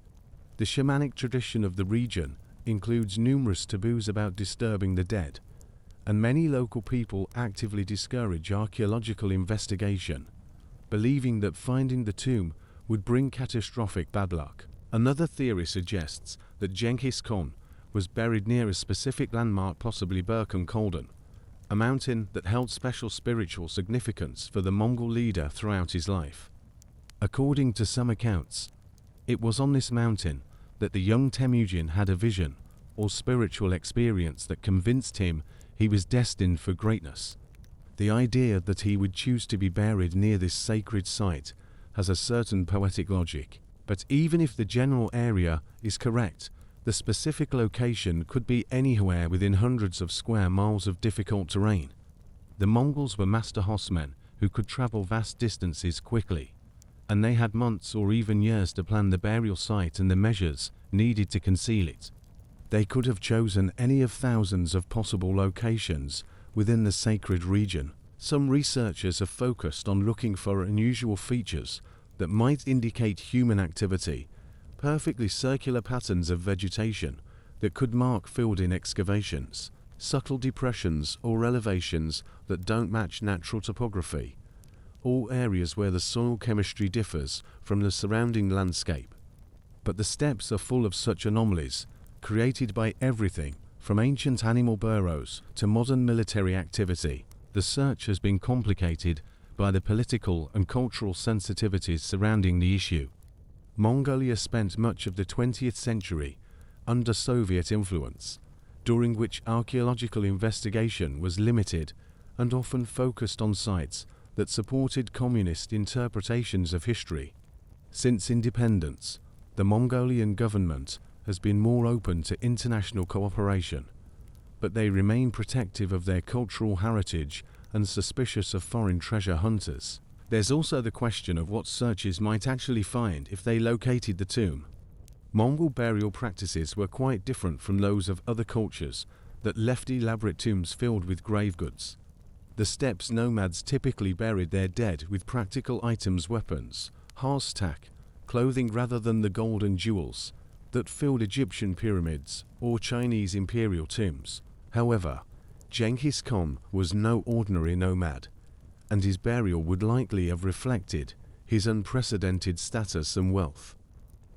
The shamanic tradition of the region includes numerous taboos about disturbing the dead, and many local people actively discourage archaeological investigation, believing that finding the tomb would bring catastrophic bad luck. Another theory suggests that Genghis Khan was buried near a specific landmark, possibly Burkhan Kolden, a mountain that held special spiritual significance for the Mongol leader throughout his life. According to some accounts, it was on this mountain that the young Temujin had a vision or spiritual experience that convinced him he was destined for greatness. The idea that he would choose to be buried near this sacred site has a certain poetic logic, but even if the general area is correct, the specific location could be anywhere within hundreds of square miles of difficult terrain. The Mongols were master horsemen who could travel vast distances quickly, and they had months or even years to plan the burial site and the measures needed to conceal it. They could have chosen any of thousands of possible locations within the sacred region. Some researchers have focused on looking for unusual features that might indicate human activity, perfectly circular patterns of vegetation that could mark filled-in excavations, subtle depressions or elevations that don't match natural topography, or areas where the soil chemistry differs from the surrounding landscape. But the steppes are full of such anomalies, created by everything from ancient animal burrows to modern military activity. The search has been complicated by the political and cultural sensitivities surrounding the issue. Mongolia spent much of the 20th century under Soviet influence, during which archaeological investigation was limited and often focused on sites that supported communist interpretations of history. Since independence, the Mongolian government has been more open to international cooperation, but they remain protective of their cultural heritage and suspicious of foreign treasure hunters. There's also the question of what searchers might actually find if they located the tomb. Mongol burial practices were quite different from those of other cultures that left elaborate tombs filled with grave goods. The steppes nomads typically buried their dead with practical items, weapons, horse tack, clothing rather than the gold and jewels that filled Egyptian pyramids or Chinese imperial tombs. However, Genghis Khan was no ordinary nomad, and his burial would likely have reflected his unprecedented status and wealth.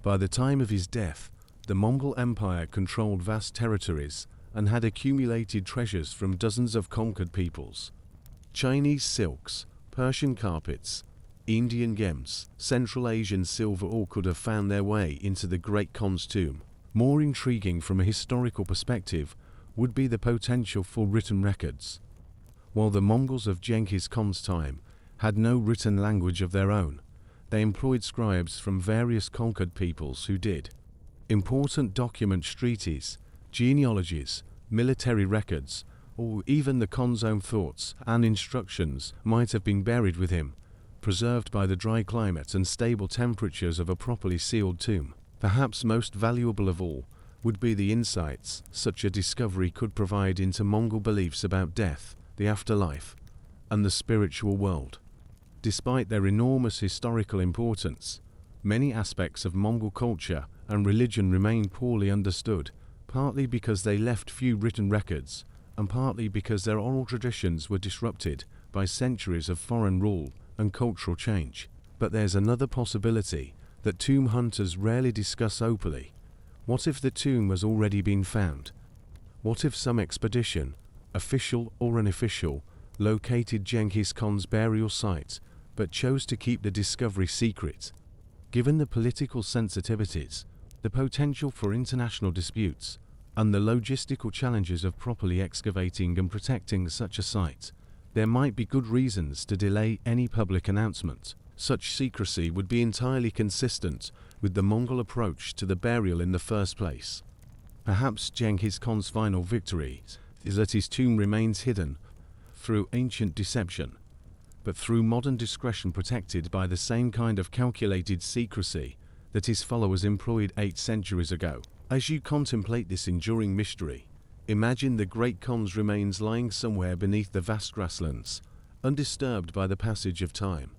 By the time of his death, the Mongol Empire controlled vast territories and had accumulated treasures from dozens of conquered peoples. Chinese silks, Persian carpets, Indian gems, Central Asian silver all could have found their way into the Great Khan's tomb. More intriguing from a historical perspective would be the potential for written records. While the Mongols of Genghis Khan's time had no written language of their own, they employed scribes from various conquered peoples who did. Important documents, treaties, genealogies, military records, or even the Khan's own thoughts and instructions might have been buried with him, preserved by the dry climate and stable temperatures of a properly sealed tomb. Perhaps most valuable of all would be the insights such a discovery could provide into Mongol beliefs about death, the afterlife, and the spiritual world. Despite their enormous historical importance, many aspects of Mongol culture and religion remain poorly understood, partly because they left few written records, and partly because their oral traditions were disrupted by centuries of foreign rule and cultural change. But there's another possibility that tomb hunters rarely discuss openly. What if the tomb has already been found? What if some expedition, official or unofficial, located Genghis Khan's burial site but chose to keep the discovery secret? Given the political sensitivities, the potential for international disputes, and the logistical challenges of properly excavating and protecting such a site, there might be good reasons to delay any public announcement. Such secrecy would be entirely consistent with the Mongol approach to the burial in the first place. Perhaps Genghis Khan's final victory is that his tomb remains hidden through ancient deception, but through modern discretion protected by the same kind of calculated secrecy that his followers employed 8 centuries ago. As you contemplate this enduring mystery, imagine the great Khan's remains lying somewhere beneath the vast grasslands, undisturbed by the passage of time.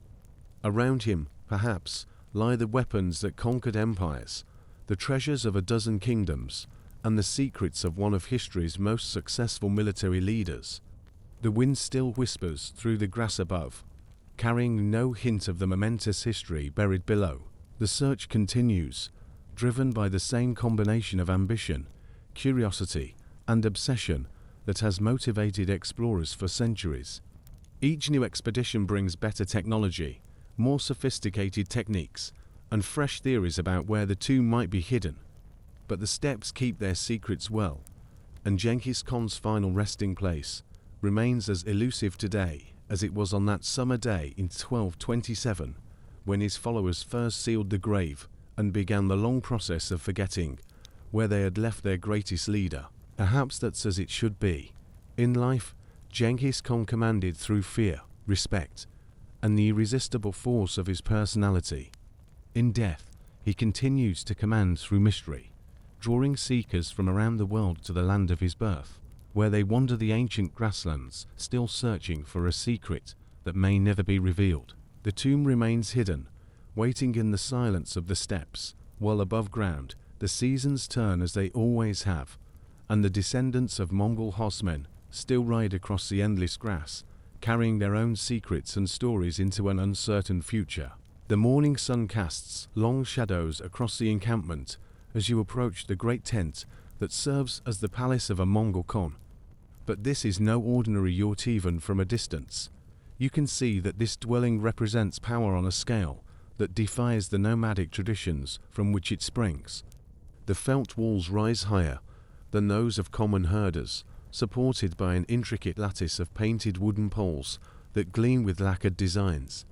Around him, perhaps, lie the weapons that conquered empires, the treasures of a dozen kingdoms, and the secrets of one of history's most successful military leaders. The wind still whispers through the grass above, carrying no hint of the momentous history buried below. The search continues, driven by the same combination of ambition, curiosity, and obsession that has motivated explorers for centuries. Each new expedition brings better technology, more sophisticated techniques, and fresh theories about where the tomb might be hidden. But the steppes keep their secrets well, and Genghis Khan's final resting place remains as elusive today as it was on that summer day in 1227, when his followers first sealed the grave and began the long process of forgetting where they had left their greatest leader. Perhaps that's as it should be. In life, Genghis Khan commanded through fear, respect, and the irresistible force of his personality. In death, he continues to command through mystery, drawing seekers from around the world to the land of his birth, where they wander the ancient grasslands, still searching for a secret that may never be revealed. The tomb remains hidden, waiting in the silence of the steppes, while above ground the seasons turn as they always have, and the descendants of Mongol horsemen still ride across the endless grass, carrying their own secrets and stories into an uncertain future. The morning sun casts long shadows across the encampment as you approach the great tent that serves as the palace of a Mongol Khan. But this is no ordinary yurt even from a distance. You can see that this dwelling represents power on a scale that defies the nomadic traditions from which it springs. The felt walls rise higher than those of common herders, supported by an intricate lattice of painted wooden poles that gleam with lacquered designs.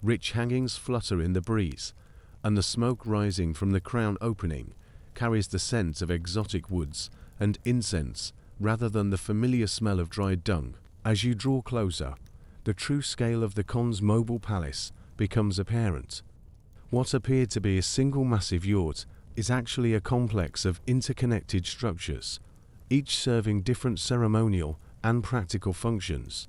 Rich hangings flutter in the breeze, and the smoke rising from the crown opening carries the scent of exotic woods and incense rather than the familiar smell of dried dung. As you draw closer, the true scale of the Khan's mobile palace becomes apparent. What appeared to be a single massive yurt is actually a complex of interconnected structures, each serving different ceremonial and practical functions.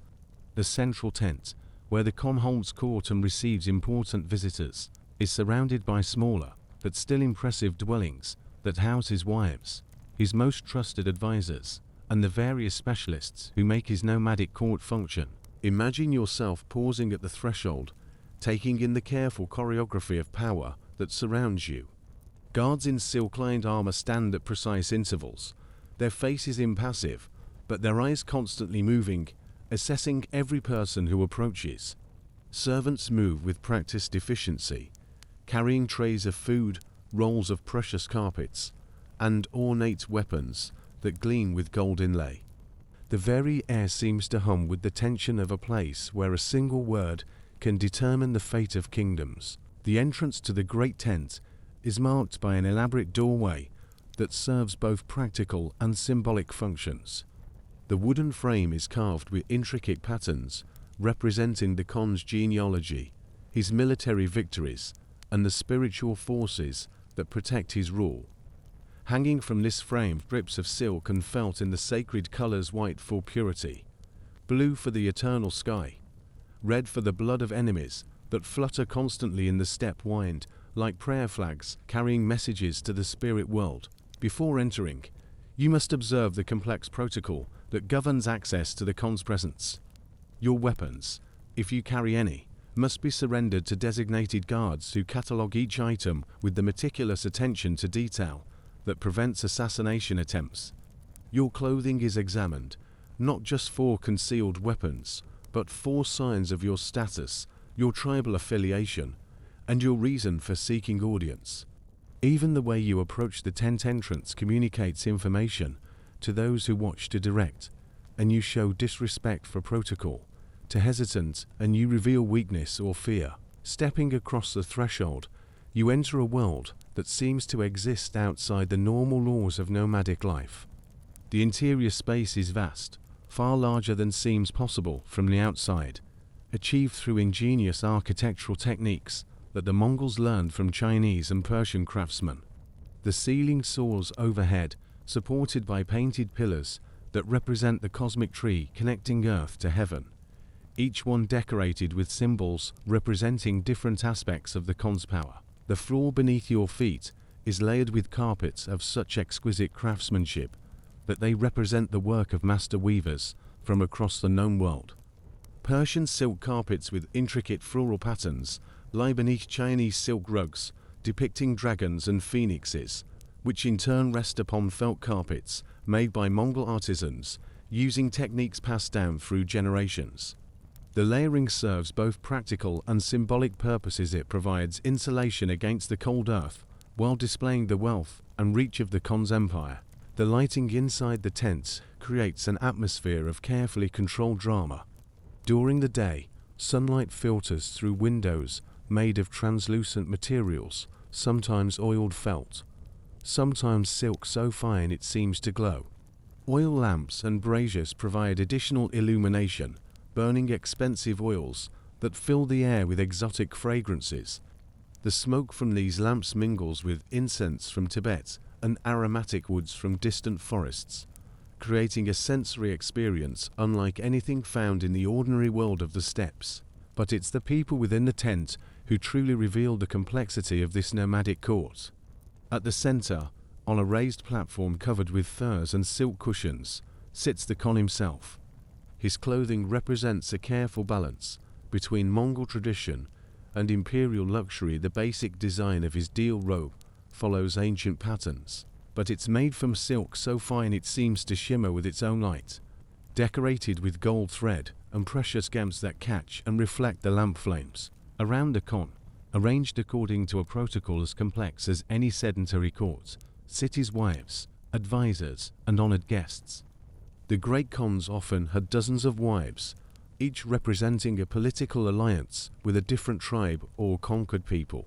The central tent, where the Khan holds court and receives important visitors, is surrounded by smaller, but still impressive dwellings that house his wives, his most trusted advisors, and the various specialists who make his nomadic court function. Imagine yourself pausing at the threshold, taking in the careful choreography of power that surrounds you. Guards in silk-lined armor stand at precise intervals, their faces impassive, but their eyes constantly moving, assessing every person who approaches. Servants move with practiced efficiency, carrying trays of food, rolls of precious carpets, and ornate weapons that gleam with gold inlay. The very air seems to hum with the tension of a place where a single word can determine the fate of kingdoms. The entrance to the great tent is marked by an elaborate doorway that serves both practical and symbolic functions. The wooden frame is carved with intricate patterns representing the Khan's genealogy, his military victories, and the spiritual forces that protect his rule. Hanging from this frame, strips of silk and felt in the sacred colors: white for purity, blue for the eternal sky, red for the blood of enemies that flutter constantly in the steppe wind like prayer flags carrying messages to the spirit world. Before entering, you must observe the complex protocol that governs access to the Khan's presence. Your weapons, if you carry any, must be surrendered to designated guards who catalogue each item with the meticulous attention to detail that prevents assassination attempts. Your clothing is examined, not just for concealed weapons, but for signs of your status, your tribal affiliation, and your reason for seeking audience. Even the way you approach the tent entrance communicates information to those who watch to direct, and you show disrespect for protocol to hesitant, and you reveal weakness or fear. Stepping across the threshold, you enter a world that seems to exist outside the normal laws of nomadic life. The interior space is vast, far larger than seems possible from the outside, achieved through ingenious architectural techniques that the Mongols learned from Chinese and Persian craftsmen. The ceiling soars overhead, supported by painted pillars that represent the cosmic tree connecting Earth to heaven, each one decorated with symbols representing different aspects of the Khan's power. The floor beneath your feet is layered with carpets of such exquisite craftsmanship that they represent the work of master weavers from across the known world. Persian silk carpets with intricate floral patterns lie beneath Chinese silk rugs depicting dragons and phoenixes, which in turn rest upon felt carpets made by Mongol artisans using techniques passed down through generations. The layering serves both practical and symbolic purposes. It provides insulation against the cold earth while displaying the wealth and reach of the Khan's empire. The lighting inside the tents creates an atmosphere of carefully controlled drama. During the day, sunlight filters through windows made of translucent materials, sometimes oiled felt, sometimes silk so fine it seems to glow. Oil lamps and braziers provide additional illumination, burning expensive oils that fill the air with exotic fragrances. The smoke from these lamps mingles with incense from Tibet and aromatic woods from distant forests, creating a sensory experience unlike anything found in the ordinary world of the steppes. But it's the people within the tent who truly reveal the complexity of this nomadic court. At the center, on a raised platform covered with furs and silk cushions, sits the Khan himself. His clothing represents a careful balance between Mongol tradition and imperial luxury. The basic design of his deal robe follows ancient patterns, but it's made from silk so fine it seems to shimmer with its own light, decorated with gold thread and precious gems that catch and reflect the lamp flames. Around the Khan, arranged according to a protocol as complex as any sedentary court, sit his wives, advisors, and honored guests. The great Khans often had dozens of wives, each representing a political alliance with a different tribe or conquered people.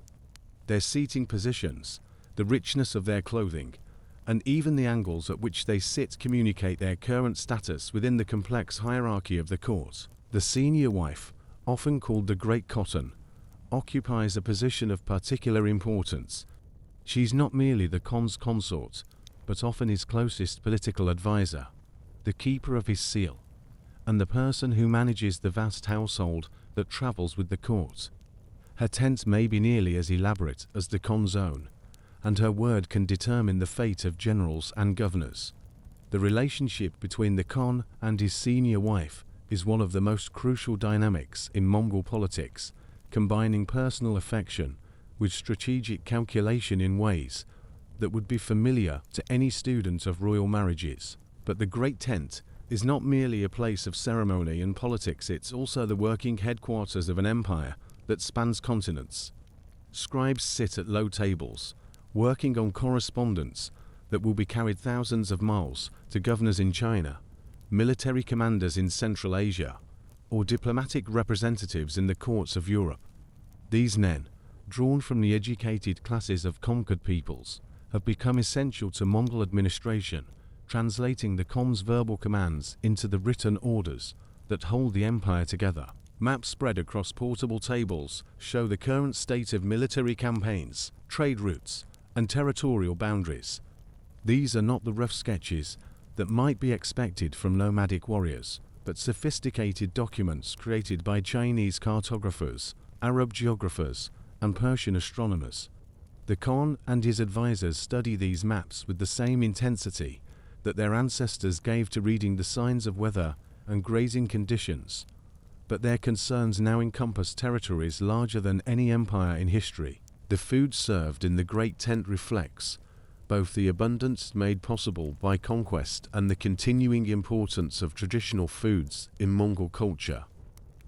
Their seating positions, the richness of their clothing, and even the angles at which they sit communicate their current status within the complex hierarchy of the court. The senior wife, often called the Great Cotton, occupies a position of particular importance. She's not merely the Khan's consort, but often his closest political advisor, the keeper of his seal, and the person who manages the vast household that travels with the court. Her tent may be nearly as elaborate as the Khan's own, and her word can determine the fate of generals and governors. The relationship between the Khan and his senior wife is one of the most crucial dynamics in Mongol politics, combining personal affection with strategic calculation in ways that would be familiar to any student of royal marriages. But the Great Tent is not merely a place of ceremony and politics, it's also the working headquarters of an empire that spans continents. Scribes sit at low tables, working on correspondence that will be carried thousands of miles to governors in China, military commanders in Central Asia, or diplomatic representatives in the courts of Europe. These men, drawn from the educated classes of conquered peoples, have become essential to Mongol administration, translating the Khan's verbal commands into the written orders that hold the empire together. Maps spread across portable tables show the current state of military campaigns, trade routes, and territorial boundaries. These are not the rough sketches that might be expected from nomadic warriors, but sophisticated documents created by Chinese cartographers, Arab geographers, and Persian astronomers. The Khan and his advisors study these maps with the same intensity that their ancestors gave to reading the signs of weather and grazing conditions, but their concerns now encompass territories larger than any empire in history. The food served in the Great Tent reflects both the abundance made possible by conquest and the continuing importance of traditional foods in Mongol culture.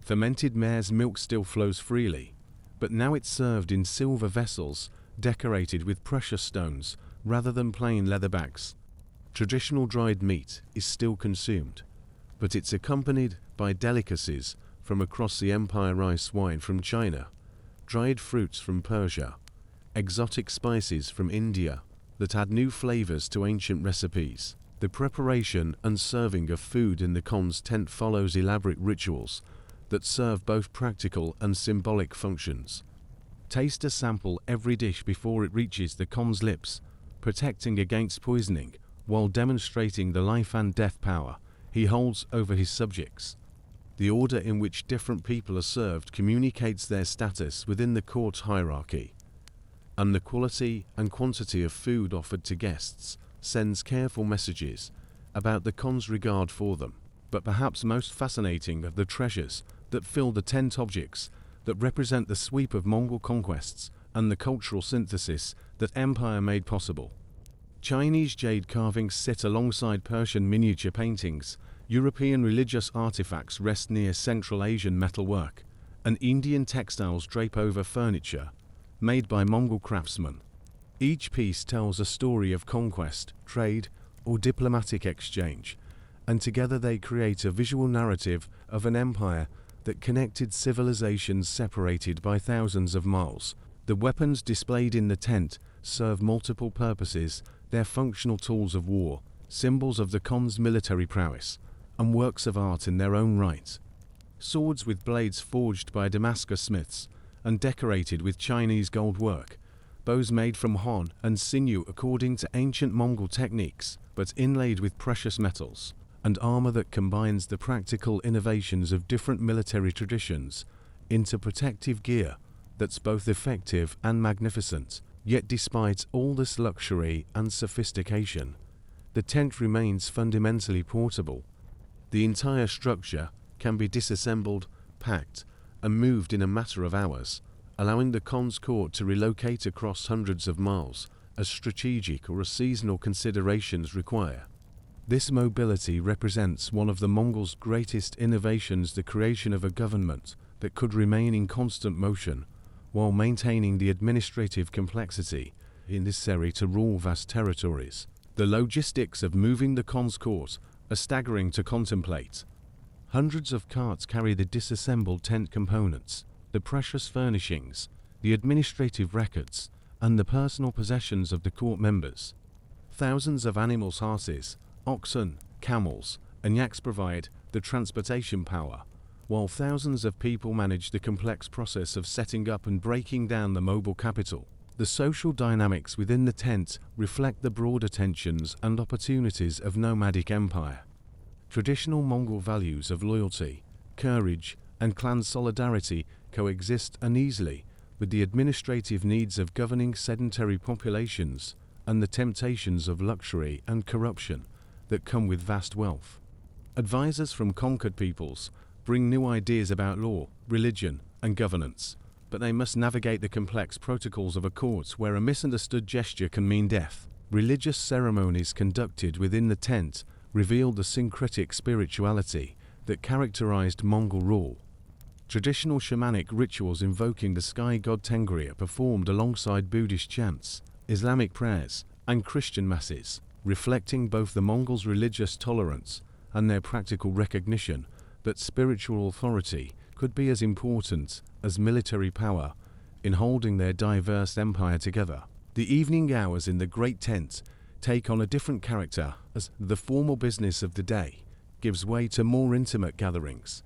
Fermented mare's milk still flows freely, but now it's served in silver vessels decorated with precious stones rather than plain leatherbacks. Traditional dried meat is still consumed, but it's accompanied by delicacies from across the empire: rice wine from China, dried fruits from Persia, exotic spices from India that add new flavors to ancient recipes. The preparation and serving of food in the Khan's tent follows elaborate rituals that serve both practical and symbolic functions. Taste a sample every dish before it reaches the Khan's lips, protecting against poisoning, while demonstrating the life and death power he holds over his subjects. The order in which different people are served communicates their status within the court's hierarchy, and the quality and quantity of food offered to guests sends careful messages about the Khan's regard for them. But perhaps most fascinating are the treasures that fill the tent, objects that represent the sweep of Mongol conquests and the cultural synthesis that empire made possible. Chinese jade carvings sit alongside Persian miniature paintings, European religious artifacts rest near Central Asian metalwork, and Indian textiles drape over furniture made by Mongol craftsmen. Each piece tells a story of conquest, trade, or diplomatic exchange, and together they create a visual narrative of an empire that connected civilizations separated by thousands of miles. The weapons displayed in the tent serve multiple purposes. They're functional tools of war, symbols of the Khan's military prowess, and works of art in their own right. Swords with blades forged by Damascus smiths and decorated with Chinese gold work, bows made from hon and sinew according to ancient Mongol techniques, but inlaid with precious metals, and armor that combines the practical innovations of different military traditions into protective gear that's both effective and magnificent. Yet despite all this luxury and sophistication, the tent remains fundamentally portable. The entire structure can be disassembled, packed, and moved in a matter of hours, allowing the Khan's court to relocate across hundreds of miles as strategic or seasonal considerations require. This mobility represents one of the Mongols' greatest innovations, the creation of a government that could remain in constant motion while maintaining the administrative complexity necessary to rule vast territories. The logistics of moving the Khan's court are staggering to contemplate. Hundreds of carts carry the disassembled tent components, the precious furnishings, the administrative records, and the personal possessions of the court members. Thousands of animals, horses, oxen, camels, and yaks provide the transportation power, while thousands of people manage the complex process of setting up and breaking down the mobile capital. The social dynamics within the tent reflect the broader tensions and opportunities of nomadic empire. Traditional Mongol values of loyalty, courage, and clan solidarity coexist uneasily with the administrative needs of governing sedentary populations and the temptations of luxury and corruption that come with vast wealth. Advisors from conquered peoples bring new ideas about law, religion, and governance, but they must navigate the complex protocols of a court where a misunderstood gesture can mean death. Religious ceremonies conducted within the tent revealed the syncretic spirituality that characterized Mongol rule. Traditional shamanic rituals invoking the sky god Tengri are performed alongside Buddhist chants, Islamic prayers, and Christian masses, reflecting both the Mongols' religious tolerance and their practical recognition that spiritual authority could be as important as military power in holding their diverse empire together. The evening hours in the Great Tent take on a different character as the formal business of the day gives way to more intimate gatherings.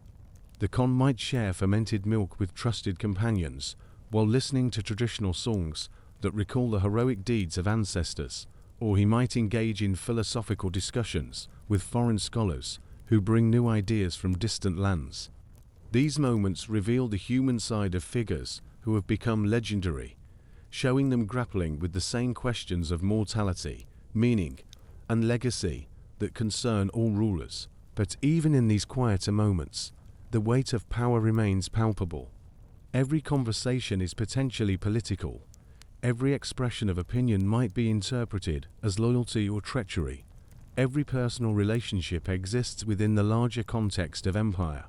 The Khan might share fermented milk with trusted companions while listening to traditional songs that recall the heroic deeds of ancestors, or he might engage in philosophical discussions with foreign scholars who bring new ideas from distant lands. These moments reveal the human side of figures who have become legendary, showing them grappling with the same questions of mortality, meaning, and legacy that concern all rulers. But even in these quieter moments, the weight of power remains palpable. Every conversation is potentially political. Every expression of opinion might be interpreted as loyalty or treachery. Every personal relationship exists within the larger context of empire.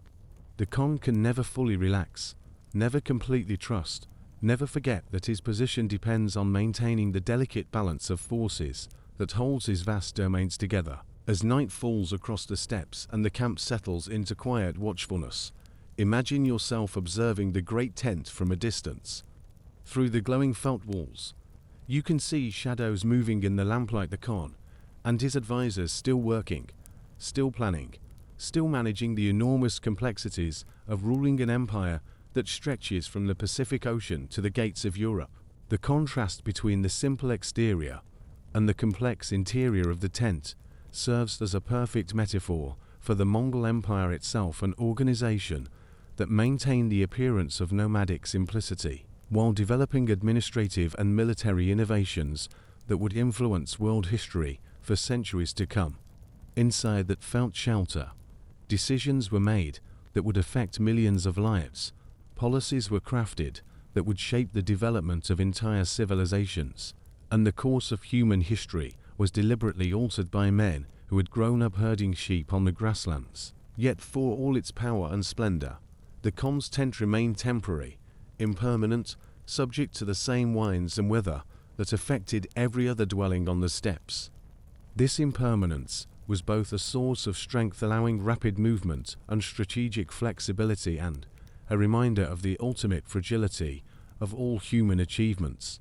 The Khan can never fully relax, never completely trust, never forget that his position depends on maintaining the delicate balance of forces that holds his vast domains together. As night falls across the steppes and the camp settles into quiet watchfulness, imagine yourself observing the Great Tent from a distance. Through the glowing felt walls, you can see shadows moving in the lamplight. The Khan and his advisors still working, still planning, still managing the enormous complexities of ruling an empire that stretches from the Pacific Ocean to the gates of Europe. The contrast between the simple exterior and the complex interior of the tent serves as a perfect metaphor for the Mongol Empire itself, an organization that maintained the appearance of nomadic simplicity, while developing administrative and military innovations that would influence world history for centuries to come. Inside that felt shelter, decisions were made that would affect millions of lives. Policies were crafted that would shape the development of entire civilizations, and the course of human history was deliberately altered by men who had grown up herding sheep on the grasslands. Yet for all its power and splendor, the Khan's tent remained temporary, impermanent, subject to the same winds and weather that affected every other dwelling on the steppes. This impermanence was both a source of strength, allowing rapid movement and strategic flexibility, and a reminder of the ultimate fragility of all human achievements.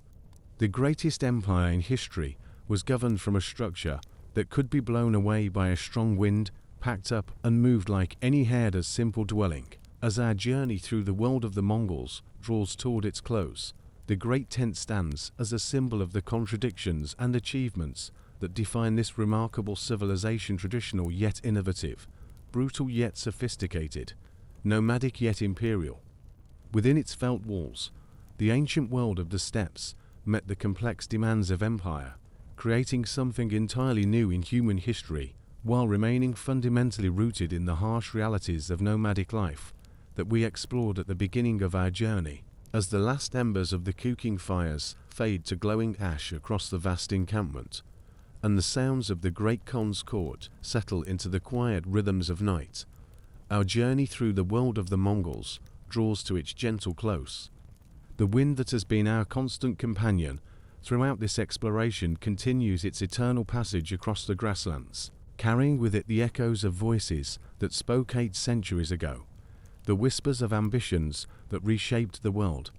The greatest empire in history was governed from a structure that could be blown away by a strong wind, packed up and moved like any herder's simple dwelling. As our journey through the world of the Mongols draws toward its close, the great tent stands as a symbol of the contradictions and achievements that define this remarkable civilization: traditional yet innovative, brutal yet sophisticated, nomadic yet imperial. Within its felt walls, the ancient world of the steppes met the complex demands of empire, creating something entirely new in human history, while remaining fundamentally rooted in the harsh realities of nomadic life that we explored at the beginning of our journey. As the last embers of the cooking fires fade to glowing ash across the vast encampment, and the sounds of the great Khan's court settle into the quiet rhythms of night, our journey through the world of the Mongols draws to its gentle close. The wind that has been our constant companion throughout this exploration continues its eternal passage across the grasslands, carrying with it the echoes of voices that spoke 8 centuries ago, the whispers of ambitions that reshaped the world,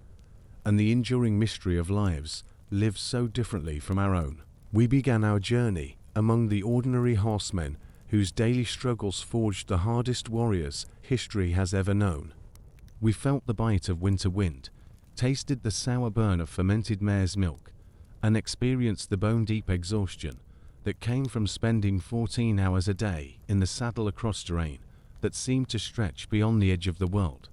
and the enduring mystery of lives lived so differently from our own. We began our journey among the ordinary horsemen whose daily struggles forged the hardest warriors history has ever known. We felt the bite of winter wind, tasted the sour burn of fermented mare's milk, and experienced the bone-deep exhaustion that came from spending 14 hours a day in the saddle across terrain that seemed to stretch beyond the edge of the world.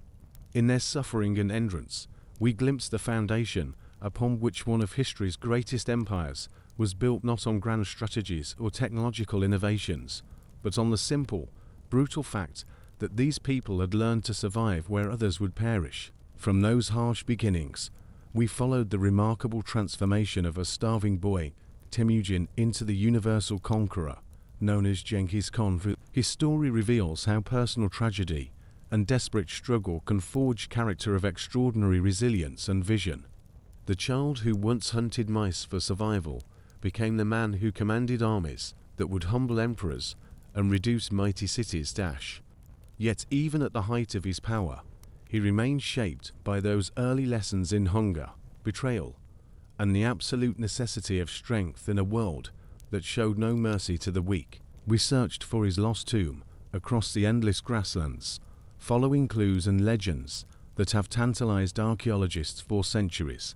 In their suffering and endurance, we glimpsed the foundation upon which one of history's greatest empires was built, not on grand strategies or technological innovations, but on the simple, brutal fact that these people had learned to survive where others would perish. From those harsh beginnings, we followed the remarkable transformation of a starving boy, Temujin, into the universal conqueror, known as Genghis Khan. His story reveals how personal tragedy and desperate struggle can forge character of extraordinary resilience and vision. The child who once hunted mice for survival became the man who commanded armies that would humble emperors and reduce mighty cities to ash. Yet even at the height of his power, he remained shaped by those early lessons in hunger, betrayal, and the absolute necessity of strength in a world that showed no mercy to the weak. We searched for his lost tomb across the endless grasslands, following clues and legends that have tantalized archaeologists for centuries.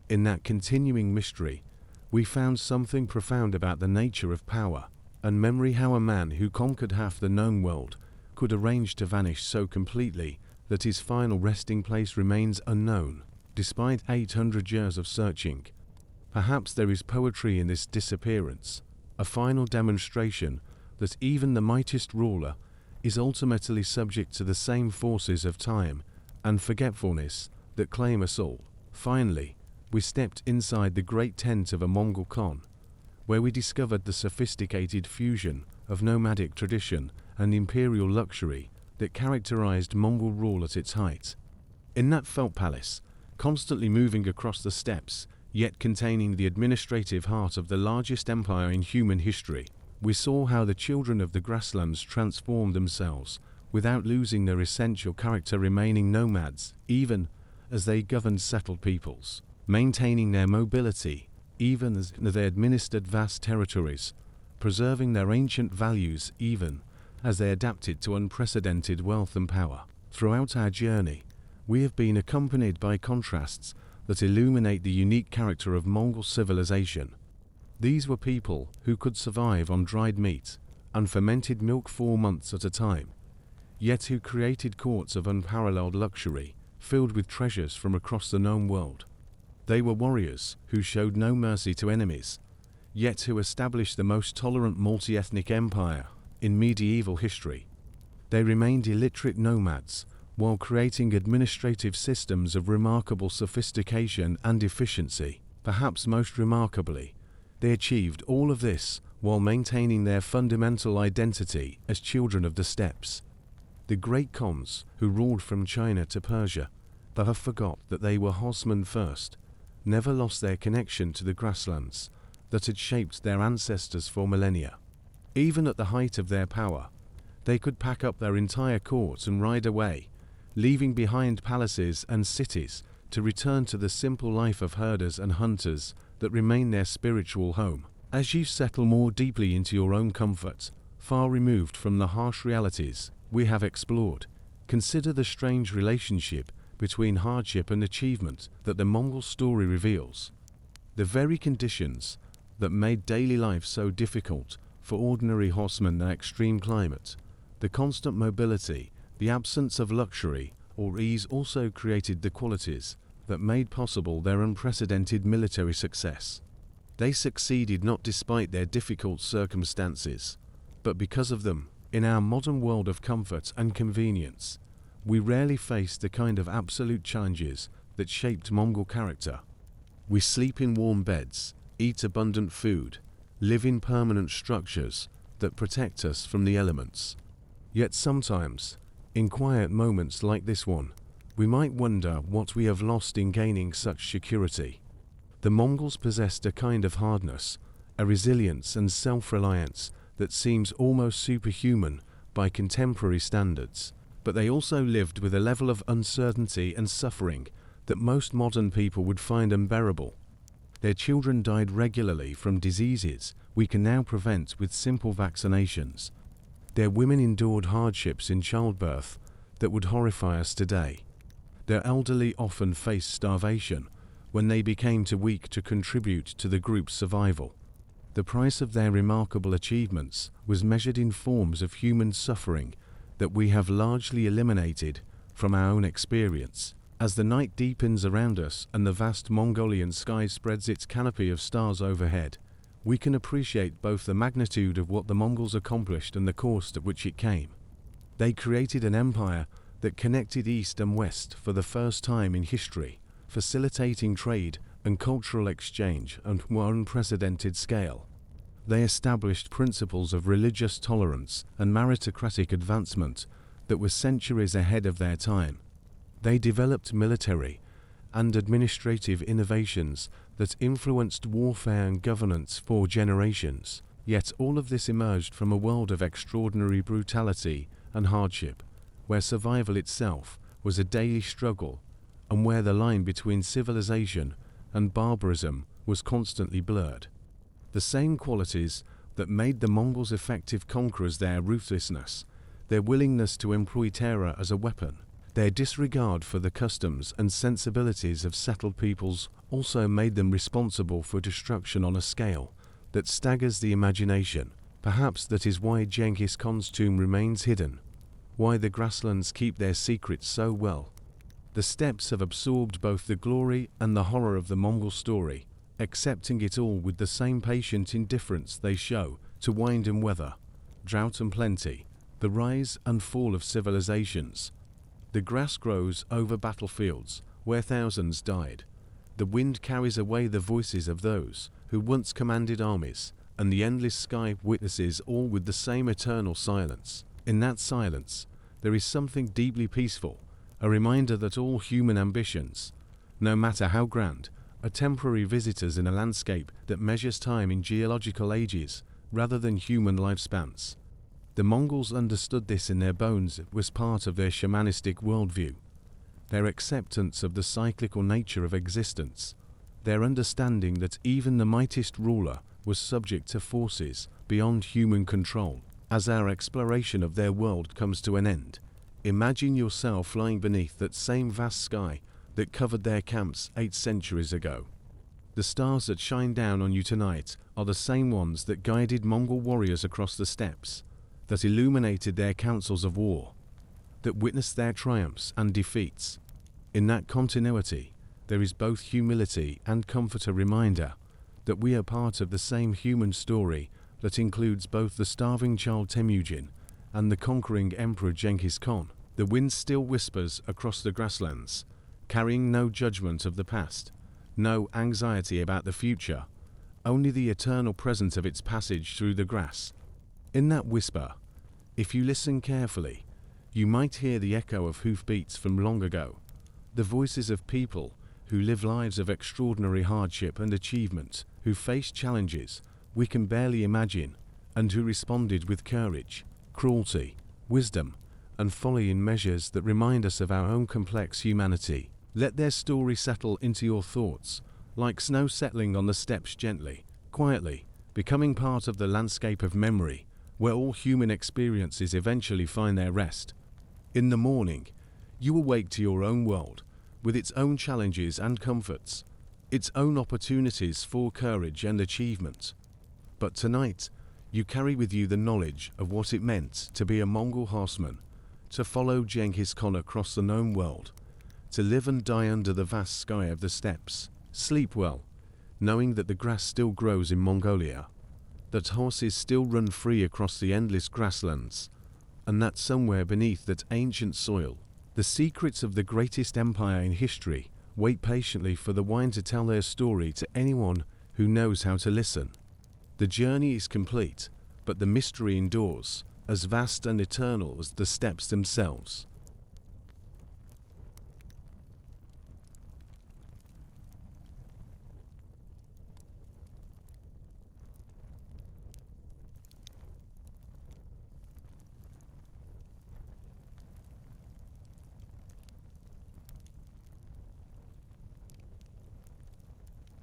In that continuing mystery, we found something profound about the nature of power and memory, how a man who conquered half the known world could arrange to vanish so completely that his final resting place remains unknown, despite 800 years of searching. Perhaps there is poetry in this disappearance, a final demonstration that even the mightiest ruler is ultimately subject to the same forces of time and forgetfulness that claim us all. Finally, we stepped inside the great tent of a Mongol Khan, where we discovered the sophisticated fusion of nomadic tradition and imperial luxury that characterized Mongol rule at its height. In that felt palace, constantly moving across the steppes, yet containing the administrative heart of the largest empire in human history, we saw how the children of the grasslands transformed themselves without losing their essential character, remaining nomads even as they governed settled peoples, maintaining their mobility even as they administered vast territories, preserving their ancient values even as they adapted to unprecedented wealth and power. Throughout our journey, we have been accompanied by contrasts that illuminate the unique character of Mongol civilization. These were people who could survive on dried meat and fermented milk 4 months at a time, yet who created courts of unparalleled luxury, filled with treasures from across the known world. They were warriors who showed no mercy to enemies, yet who established the most tolerant multi-ethnic empire in medieval history. They remained illiterate nomads, while creating administrative systems of remarkable sophistication and efficiency. Perhaps most remarkably, they achieved all of this while maintaining their fundamental identity as children of the steppes. The great Khans, who ruled from China to Persia, never forgot that they were horsemen first, never lost their connection to the grasslands that had shaped their ancestors for millennia. Even at the height of their power, they could pack up their entire court and ride away, leaving behind palaces and cities to return to the simple life of herders and hunters that remained their spiritual home. As you settle more deeply into your own comfort, far removed from the harsh realities we have explored, consider the strange relationship between hardship and achievement that the Mongol story reveals. The very conditions that made daily life so difficult for ordinary horsemen in extreme climate, the constant mobility, the absence of luxury or ease, also created the qualities that made possible their unprecedented military success. They succeeded not despite their difficult circumstances, but because of them. In our modern world of comfort and convenience, we rarely face the kind of absolute challenges that shaped Mongol character. We sleep in warm beds, eat abundant food, live in permanent structures that protect us from the elements. Yet sometimes, in quiet moments like this one, we might wonder what we have lost in gaining such security. The Mongols possessed a kind of hardness, a resilience and self-reliance that seems almost superhuman by contemporary standards, but they also lived with a level of uncertainty and suffering that most modern people would find unbearable. Their children died regularly from diseases we can now prevent with simple vaccinations. Their women endured hardships in childbirth that would horrify us today. Their elderly often faced starvation when they became too weak to contribute to the group's survival. The price of their remarkable achievements was measured in forms of human suffering that we have largely eliminated from our own experience. As the night deepens around us and the vast Mongolian sky spreads its canopy of stars overhead, we can appreciate both the magnitude of what the Mongols accomplished and the cost at which it came. They created an empire that connected east and west for the first time in history, facilitating trade and cultural exchange on an unprecedented scale. They established principles of religious tolerance and meritocratic advancement that were centuries ahead of their time. They developed military and administrative innovations that influenced warfare and governance for generations. Yet all of this emerged from a world of extraordinary brutality and hardship, where survival itself was a daily struggle and where the line between civilization and barbarism was constantly blurred. The same qualities that made the Mongols effective conquerors, their ruthlessness, their willingness to employ terror as a weapon, their disregard for the customs and sensibilities of settled peoples, also made them responsible for destruction on a scale that staggers the imagination. Perhaps that is why Genghis Khan's tomb remains hidden, why the grasslands keep their secrets so well. The steppes have absorbed both the glory and the horror of the Mongol story, accepting it all with the same patient indifference they show to wind and weather, drought and plenty, the rise and fall of civilizations. The grass grows over battlefields where thousands died. The wind carries away the voices of those who once commanded armies, and the endless sky witnesses all with the same eternal silence. In that silence, there is something deeply peaceful, a reminder that all human ambitions, no matter how grand, are temporary visitors in a landscape that measures time in geological ages rather than human lifespans. The Mongols understood this in their bones. It was part of their shamanistic worldview, their acceptance of the cyclical nature of existence, their understanding that even the mightiest ruler was subject to forces beyond human control. As our exploration of their world comes to an end, Imagine yourself lying beneath that same vast sky that covered their camps 8 centuries ago. The stars that shine down on you tonight are the same ones that guided Mongol warriors across the steppes, that illuminated their councils of war, that witnessed their triumphs and defeats. In that continuity, there is both humility and comfort, a reminder that we are part of the same human story that includes both the starving child Temujin and the conquering emperor Genghis Khan. The wind still whispers across the grasslands, carrying no judgment of the past, no anxiety about the future, only the eternal presence of its passage through the grass. In that whisper, if you listen carefully, you might hear the echo of hoofbeats from long ago, the voices of people who live lives of extraordinary hardship and achievement, who faced challenges we can barely imagine, and who responded with courage, cruelty, wisdom, and folly in measures that remind us of our own complex humanity. Let their story settle into your thoughts, like snow settling on the steppes gently, quietly, becoming part of the landscape of memory, where all human experiences eventually find their rest. In the morning, you awake to your own world, with its own challenges and comforts, its own opportunities for courage and achievement. But tonight, you carry with you the knowledge of what it meant to be a Mongol horseman, to follow Genghis Khan across the known world, to live and die under the vast sky of the steppes. Sleep well, knowing that the grass still grows in Mongolia, that horses still run free across the endless grasslands, and that somewhere beneath that ancient soil, the secrets of the greatest empire in history wait patiently for the wine to tell their story to anyone who knows how to listen. The journey is complete, but the mystery endures, as vast and eternal as the steppes themselves.